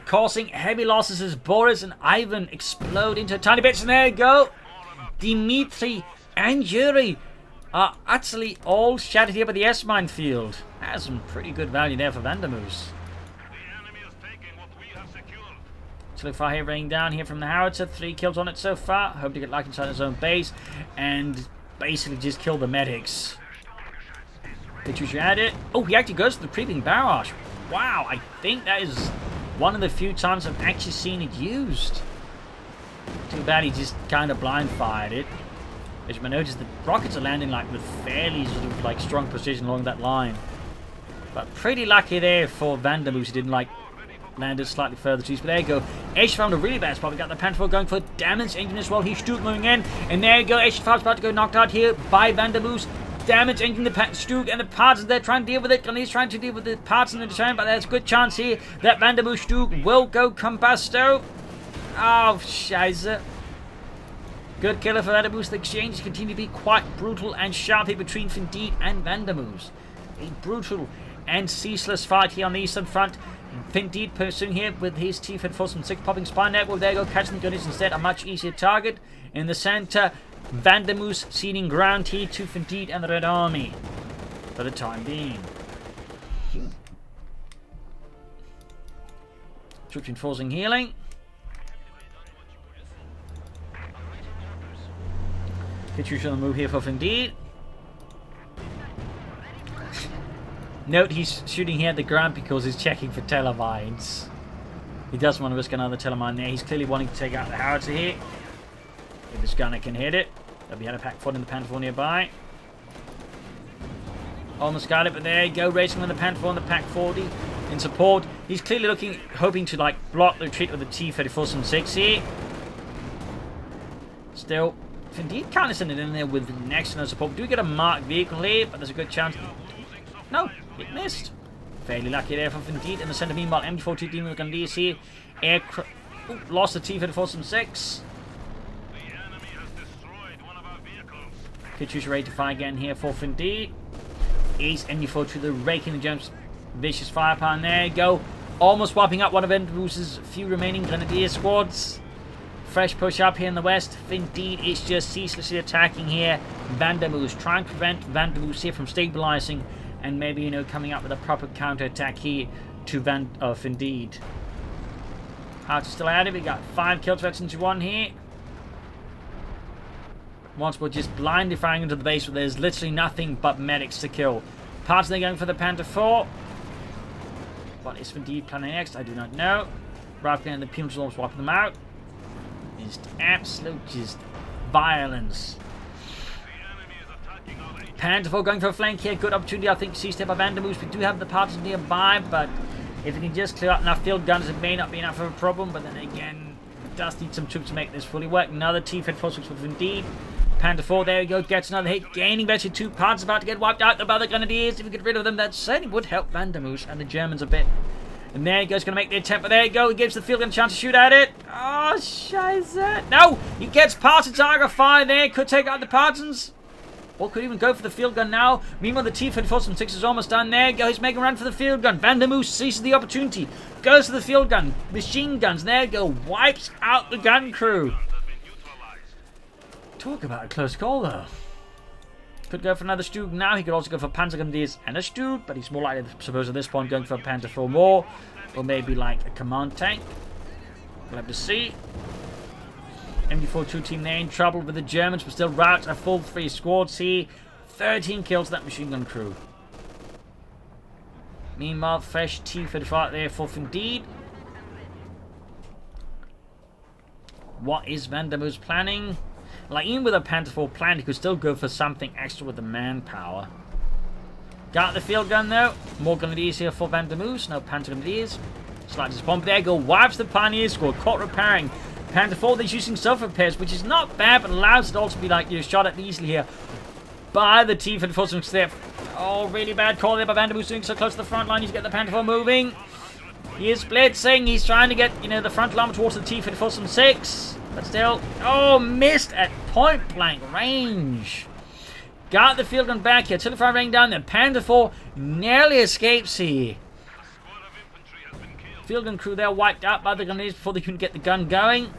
Speaker 1: Causing heavy losses as Boris and Ivan explode into tiny bits. And there you go. Dimitri and Yuri are utterly all shattered here by the S-mine field. That's some pretty good value there for Vandermoos. So far here, raining down here from the Howitzer. 3 kills on it so far. Hope to get lucky inside his own base. And basically just kill the medics. Katyusha at it. Oh, he actually goes for the creeping barrage. Wow, I think that is one of the few times I've actually seen it used. Too bad he just kind of blind fired it. As you may notice, the rockets are landing like with fairly sort of like strong precision along that line. But pretty lucky there for Vandermoos. He didn't like land it slightly further to east. But there you go. Ash found a really bad spot. We got the Panther going for damage engine as well. He's Stug moving in. And there you go. Ash about to go knocked out here by Vandermoos. Damage engine the Stug and the parts they're trying to deal with it. And he's trying to deal with the parts in the turn. But there's a good chance here that Vandermoos Stug will go combusto. Oh, scheiße. Good killer for Vandermoos. The exchanges continue to be quite brutal and sharp here between Finndeed and Vandermoos. A brutal and ceaseless fight here on the eastern front. Finndeed pursuing here with his T-34 from 6 popping spine network. There you go, catching the Gunnies instead. A much easier target. In the center, Vandermoos ceding ground here to Finndeed and the Red Army. For the time being. Troops enforcing healing. Katyusha on the move here for Finndeed. Note he's shooting here at the ground because he's checking for telemines. He doesn't want to risk another telemine there. He's clearly wanting to take out the howitzer here. If his gunner can hit it. There'll be a pack 4 in the Panther 4 nearby. Almost got it, but there you go. Racing with the Panther 4 and the pack 40 in support. He's clearly hoping to like block the retreat of the T-34 from 6 here. Still, Finndeed kind of sending it in there with an excellent support. We do get a marked vehicle here, but there's a good chance. No, it missed. Fairly lucky there for Finndeed in the center. Meanwhile, MD42 dealing with Gandhi's here. Lost the T-34 from 6. Katyusha ready to fire again here for Finndeed. He's MD42 the raking the jumps. Vicious firepower, and there you go. Almost wiping up one of Vandermoos's few remaining Grenadier squads. Fresh push up here in the west. Finndeed is just ceaselessly attacking here. Vandermoos trying to prevent Vandermoos here from stabilizing and maybe, you know, coming up with a proper counter-attack here to Finndeed. Hearts are still at it. We got 5 kills into 1 here. Once we're just blindly firing into the base where there's literally nothing but medics to kill. Partisan going for the Panther 4. What is Finndeed planning next? I do not know. Rifling and the Pumas will wipe them out. Just absolute violence. Panther 4 going for a flank here. Good opportunity, I think, to see step by Vandermoos. We do have the Partisans nearby, but if we can just clear out enough field guns, it may not be enough of a problem. But then again, it does need some troops to make this fully work. Another T-Fed force for Finndeed. Panther 4, there we go, gets another hit, gaining virtually 2 parts, about to get wiped out by the Grenadiers. If we get rid of them, that certainly would help Vandermoos and the Germans a bit. And there he goes, going to make the attempt, but there you go, he gives the field gun a chance to shoot at it. Oh, scheiße. No, he gets past the target fire there, could take out the Partisans. Or could even go for the field gun now. Meanwhile, the T-Fed force from 6 is almost done. There you go, he's making a run for the field gun. Vandermoos seizes the opportunity, goes for the field gun. Machine guns, there you go, wipes out the gun crew. Talk about a close call, though. Could go for another Stug now. He could also go for Panzer Grenadiers and a Stug, but he's more likely, I suppose, at this point, going for a Panther 4 more. Or maybe like a command tank. We'll have to see. MD42 team there in trouble with the Germans, but still rout a full 3 squads here. 13 kills to that machine gun crew. Meanwhile, fresh T-35 there for Finndeed. What is Vandermoos planning? Like, even with a Panther 4 plan, he could still go for something extra with the manpower. Got the field gun, though. More Grenadiers here for Vandermoos. No Panther Grenadiers. Slight disappointment there. Go wipes the Pioneer squad. Caught repairing. Panther 4, they're using self-repairs, which is not bad, but allows it also to be, like, you know, shot at easily here by the T-Fed force from step. Oh, really bad call there by Vandermoos, doing so close to the front line. He's getting the Panther 4 moving. He is blitzing. He's trying to get, you know, the front line towards the T-Fed force from 6. But still, oh, missed at point blank range. Got the field gun back here. Artillery raining down there. Panther 4 nearly escapes here. Field gun crew there wiped out by the Grenadiers before they couldn't get the gun going.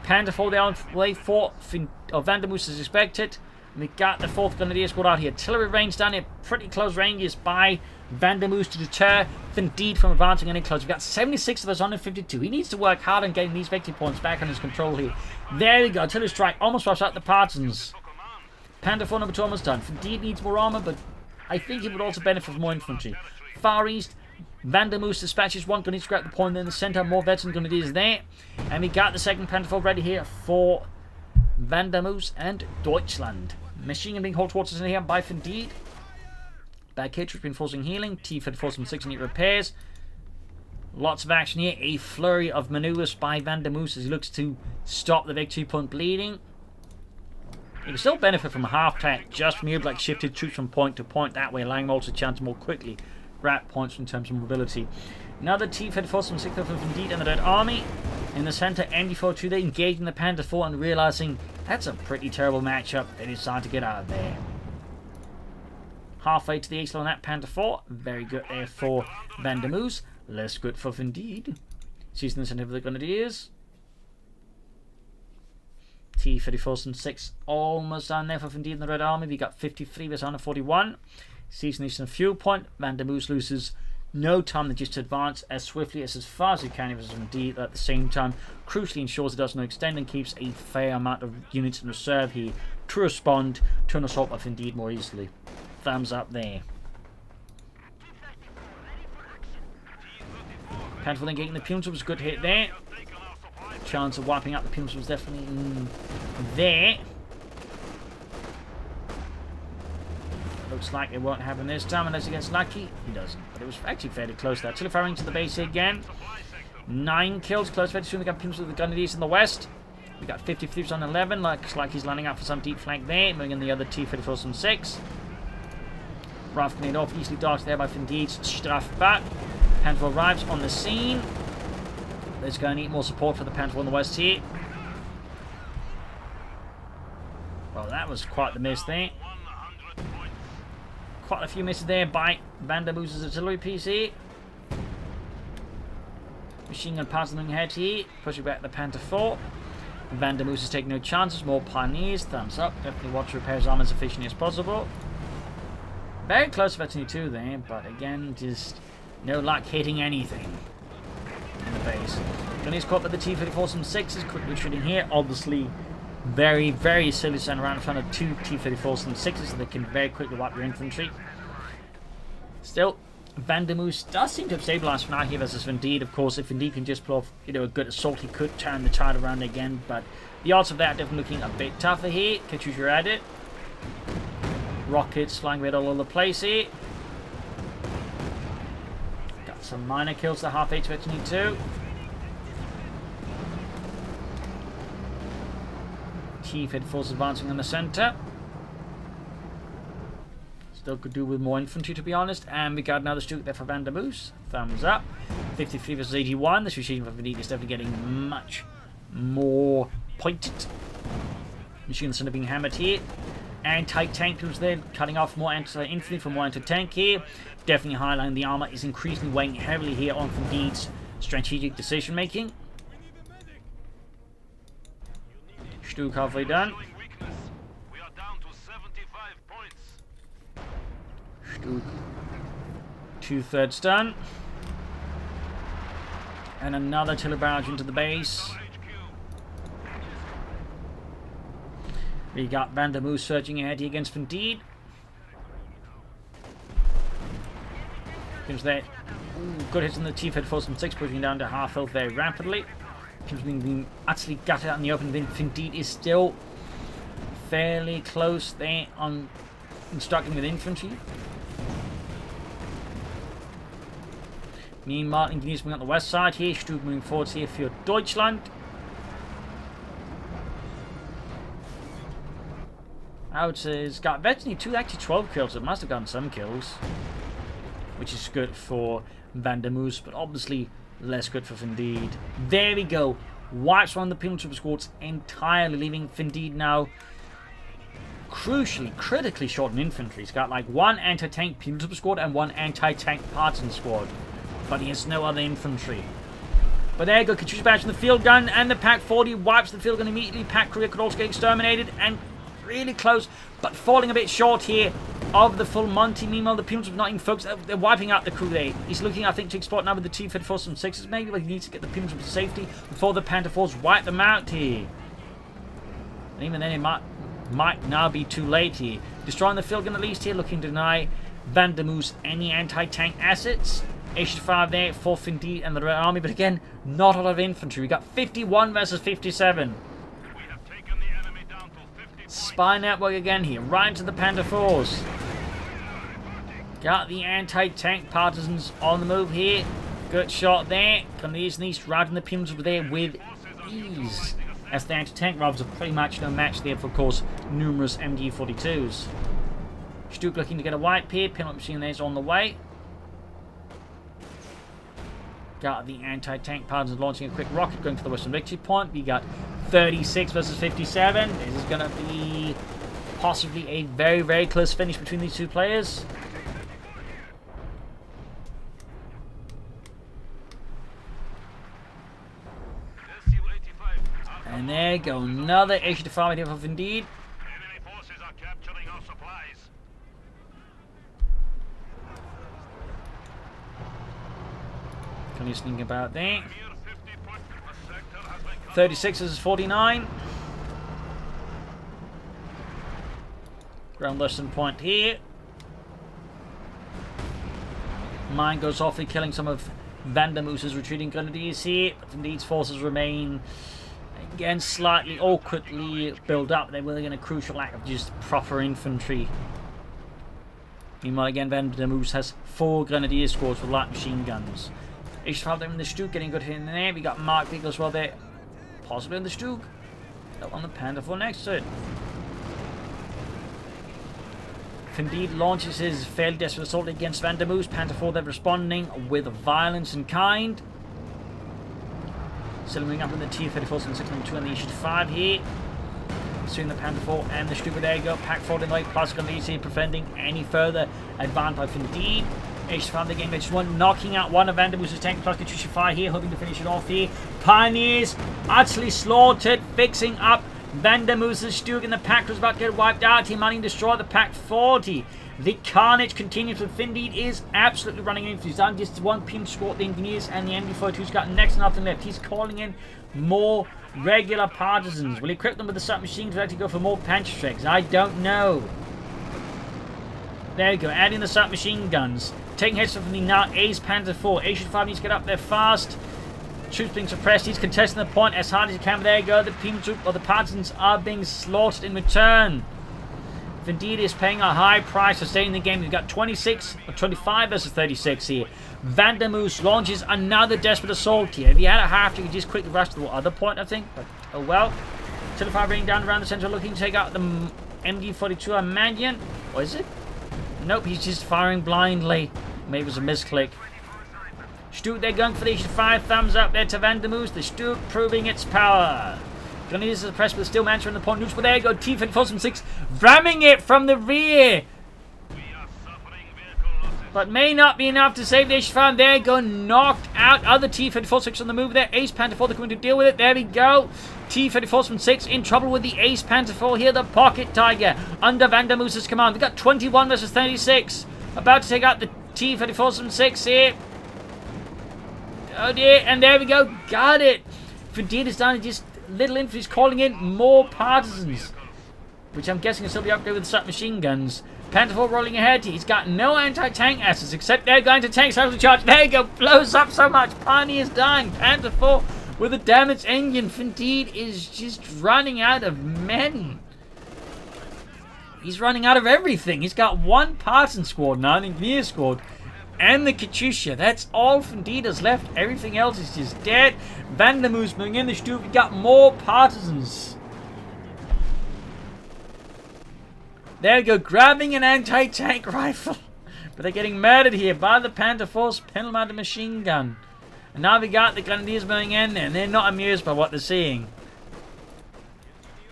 Speaker 1: Panther 4 there on way for Vandermoos as expected. And we got the 4th Grenadier squad out here. Artillery range down here. Pretty close ranges by Vandermoos to deter Finndeed from advancing any closer. We've got 76 of us on 52. He needs to work hard on getting these victory points back on his control here. There we go. Artillery strike almost wipes out the Partisans. Panther 4 number 2 almost done. Finndeed needs more armor, but I think he would also benefit from more infantry. Far east, Vandermoos dispatches 1 Grenadier to grab the point in the center. More veteran Grenadiers there. And we got the 2nd Panther 4 ready here for Vandermoos and Deutschland. Machine gun being hauled towards us in here by Finndeed. Back here, troops reinforcing healing. T-Fed force from 6 and 8 repairs. Lots of action here. A flurry of maneuvers by Vandermoos as he looks to stop the victory point bleeding. He can still benefit from a half-track just from here, like shifted troops from point to point that way, allowing him also a chance to more quickly grab points in terms of mobility. Another T-Fed force from 6 from Finndeed and the Red Army. In the center, MD42, they engaging the Panther 4 and realizing that's a pretty terrible matchup. They decide to get out of there. Halfway to the ace on that Panther 4. Very good there for Vandermoos. Less good for Finndeed. Seizing the center of the Grenadiers. T-34 and 6 almost down there for Finndeed and the Red Army. We got 53 versus 141. Seizing the eastern fuel point. Vandermoos loses no time just to advance as swiftly as far as he can versus Finndeed. At the same time, crucially ensures it does not extend and keeps a fair amount of units in reserve here to respond to an assault by Finndeed more easily. Thumbs up there. Panther then getting the Pumas was a good hit there. Chance of wiping out the Pumas was definitely there. Looks like it won't happen this time unless he gets lucky. He doesn't. But it was actually fairly close there. Artillery firing to the base here again. 9 kills. Close very soon. We got Pumas with the Grenadiers in the west. We got 53 on 11. Looks like he's lining up for some deep flank there. Moving in the other T-34 on 6. Rough grenade off, easily dodged there by Finndeed's Strafe back. Panther arrives on the scene. There's going to need more support for the Panther on the west here. Well, that was quite the miss there. Quite a few misses there by Vandermoos' artillery piece here. Machine gun parts moving ahead here, pushing back the Panther 4. Vandermoose is taking no chances, more pioneers, thumbs up. Definitely want to repair his armor as efficiently as possible. Very close to Veteran 2 there, but again, just no luck hitting anything in the base. Johnny's caught by the T-34 some 6s, quick retreating here. Obviously, very, very silly to stand around in front of 2 T-34 some 6s, so they can very quickly wipe your infantry. Still, Vandermoose does seem to have stabilised for now here versus Finndeed. Of course, if Finndeed can just pull off, a good assault, he could turn the tide around again, but the odds of that are definitely looking a bit tougher here. Coh2 at it. Rockets flying red all over the place here. Got some minor kills to half 8 to Veteran 2. T-34's advancing in the centre. Still could do with more infantry, to be honest. And we got another Stuke there for Vandermoose. Thumbs up. 53 versus 81. This machine for Finndeed is definitely getting much more pointed. Machine center being hammered here. Anti-tank troops there, cutting off more anti-infantry from more anti-tank here. Definitely highlighting the armor is increasingly weighing heavily here on Finndeed's strategic decision making. Stuke halfway done. Stuke 2/3 done. And another artillery barrage into the base. We got Vandermoose surging ahead here against Finndeed. Comes there. Good hits on the T-34 from 6, pushing down to half health very rapidly. Comes being utterly gutted out in the open. Finndeed is still fairly close there on instructing with infantry. Meanwhile, engineers moving on the west side here. Stuke moving forwards here for Deutschland. I would say it's got Veteran 2, actually 12 kills. It must have gotten some kills, which is good for Vandermoose, but obviously less good for Finndeed. There we go. Wipes one of the Penal Trooper squads entirely, leaving Finndeed now crucially, critically short in infantry. He's got like one anti-tank Penal Trooper squad and one anti-tank partisan squad, but he has no other infantry. But there you go. Coh2's back in the field gun, and the Pack 40 wipes the field gun immediately. Pack Korea could also get exterminated, and really close, but falling a bit short here of the full Monty. Meanwhile, the Penal Trooper not even focused. They're wiping out the crew there. He's looking, I think, to exploit now with the T-34 some 6s maybe, but he needs to get the Penal Trooper to safety before the Panther 4s wipe them out here. And even then, it might now be too late here. Destroying the field gun at least here, looking to deny Vandermoose any anti-tank assets. H5 there for Finndeed and the Red Army, but again, not a lot of infantry. We got 51 versus 57. Spy network again here, right into the Panther 4s. Got the anti-tank partisans on the move here. Good shot there. Canadians and East routing the Penal Trooper there with ease, as the anti-tank rifles are pretty much no match there for, of course, numerous MG42s. Stuke looking to get a wipe here. Penal machine there is on the way. Got the anti-tank partisans launching a quick rocket going for the Western Victory Point. We got 36 versus 57. This is going to be possibly a very, very close finish between these two players. And there you go, another H5 here for Finndeed.
Speaker 2: Enemy forces are capturing our supplies.
Speaker 1: Can you think about that? 36 is 49. Ground lesson point here. Mine goes off, killing some of Vandermoose's retreating grenadiers here. But Finndeed's forces remain, again, slightly awkwardly built up. They're really in a crucial lack of just proper infantry. Meanwhile, again, Vandermoose has 4 grenadier squads with light machine guns. H5 there in the Stuke, getting good hit in there. We got Mark Beagle as well there. Possibly in the Stuke. On the Panther 4 next to it. Finndeed launches his fairly desperate assault against Vandermoose. Panther 4 there responding with violence and kind. Still moving up in the T-34 and 692 on the H5 here. Pursuing the Panther 4 and the Stuke. There you go. Pack 4 in the way, plus going to be preventing any further advance by Finndeed. H5 the game, just one knocking out one of Vandermoos's tank plus Katusha Fire here, hoping to finish it off here. Pioneers utterly slaughtered, fixing up Vandermoos's Stug, and the pack was about to get wiped out. He managed to destroy the pack 40. The carnage continues with Finndeed is absolutely running in. He's done just one pin squad, the engineers and the MD42's got next to nothing left. He's calling in more regular partisans. Will he equip them with the submachine to actually go for more Panzerstrecks? I don't know. There we go, adding the submachine guns. Taking heads from the now Ace Panzer IV. H5 needs to get up there fast. Troops being suppressed. He's contesting the point as hard as he can. But there you go. The pin troop or the partisans are being slaughtered in return. Finndeed is paying a high price for staying in the game. We've got 26 or 25 versus 36 here. Vandermoos launches another desperate assault here. If you had a half, you could just quickly rush to the other point, I think. But oh well. Telephone bringing down around the center, looking to take out the MD42 Armadian. Or is it? Nope, he's just firing blindly. Maybe it was a misclick. Stug, they're going for the H5. Thumbs up there to Vandermoos. The Stug proving its power. Grenadiers are pressed, but still managing the point. But there you go. T-34 from 6. Ramming it from the rear. But may not be enough to save the H5. There you go. Knocked out. Other T-34 6 on the move there. Ace Panther 4, they're going to deal with it. There we go. T-34 from 6 in trouble with the Ace Panther 4 here. The Pocket Tiger under Vandermoos's command. We've got 21 versus 36. About to take out the T-34 from 6 here. Oh dear. And there we go. Got it. Finndeed is down to just little infantry's calling in more partisans, which I'm guessing will still be upgraded with submachine guns. Panther 4 rolling ahead. He's got no anti-tank assets except they're going to tank cycle charge. There you go. Blows up so much. Pioneer's dying. Panther 4 with a damaged engine. Finndeed is just running out of men. He's running out of everything. He's got one partisan squad now, an engineer squad, and the Katusha. That's all Finndeed has left. Everything else is just dead. Vandermoos moving in the Stug. We got more partisans. There we go, grabbing an anti-tank rifle. But they're getting murdered here by the Panther Force panel mounted machine gun. And now we got the Grenadiers moving in there, and they're not amused by what they're seeing.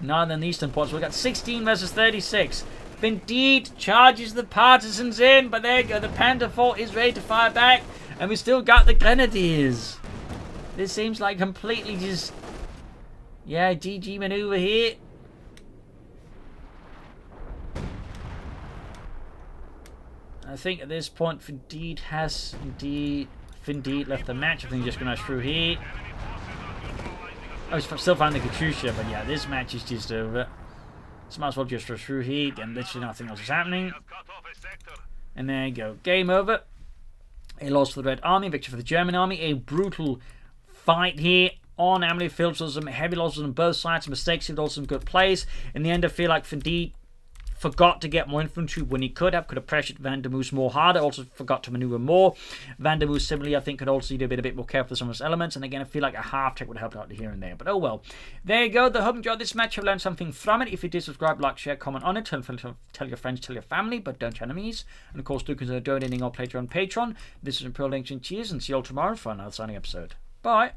Speaker 1: Northern and Eastern ports. We've got 16 versus 36. Finndeed charges the partisans in, but there you go. The Panther 4 is ready to fire back, and we still got the Grenadiers. This seems like completely just, yeah, GG maneuver here. I think at this point Finndeed has indeed left the match. I think he's just going to rush through here. Oh, he's still finding the Katusha, but yeah, this match is just over. So might as well just rush through here, and literally nothing else is happening. And there you go. Game over. A loss for the Red Army, victory for the German Army. A brutal fight here on Amilly Fields. There was some heavy losses on both sides, some mistakes, but also some good plays. In the end, I feel like Finndeed forgot to get more infantry when he could have pressured Vandermoos more harder, also forgot to maneuver more. Vandermoos similarly, I think, could also do a bit more careful with some of his elements, and again, I feel like a half-tech would help out here and there, but oh well. There you go. I hope you enjoyed this match. I've learned something from it. If you did, subscribe, like, share, comment on it, tell your friends, tell your family, but don't your enemies, and of course, do consider donating or pledging on Patreon. This is Imperial Links and cheers, and see you all tomorrow for another signing episode. Bye!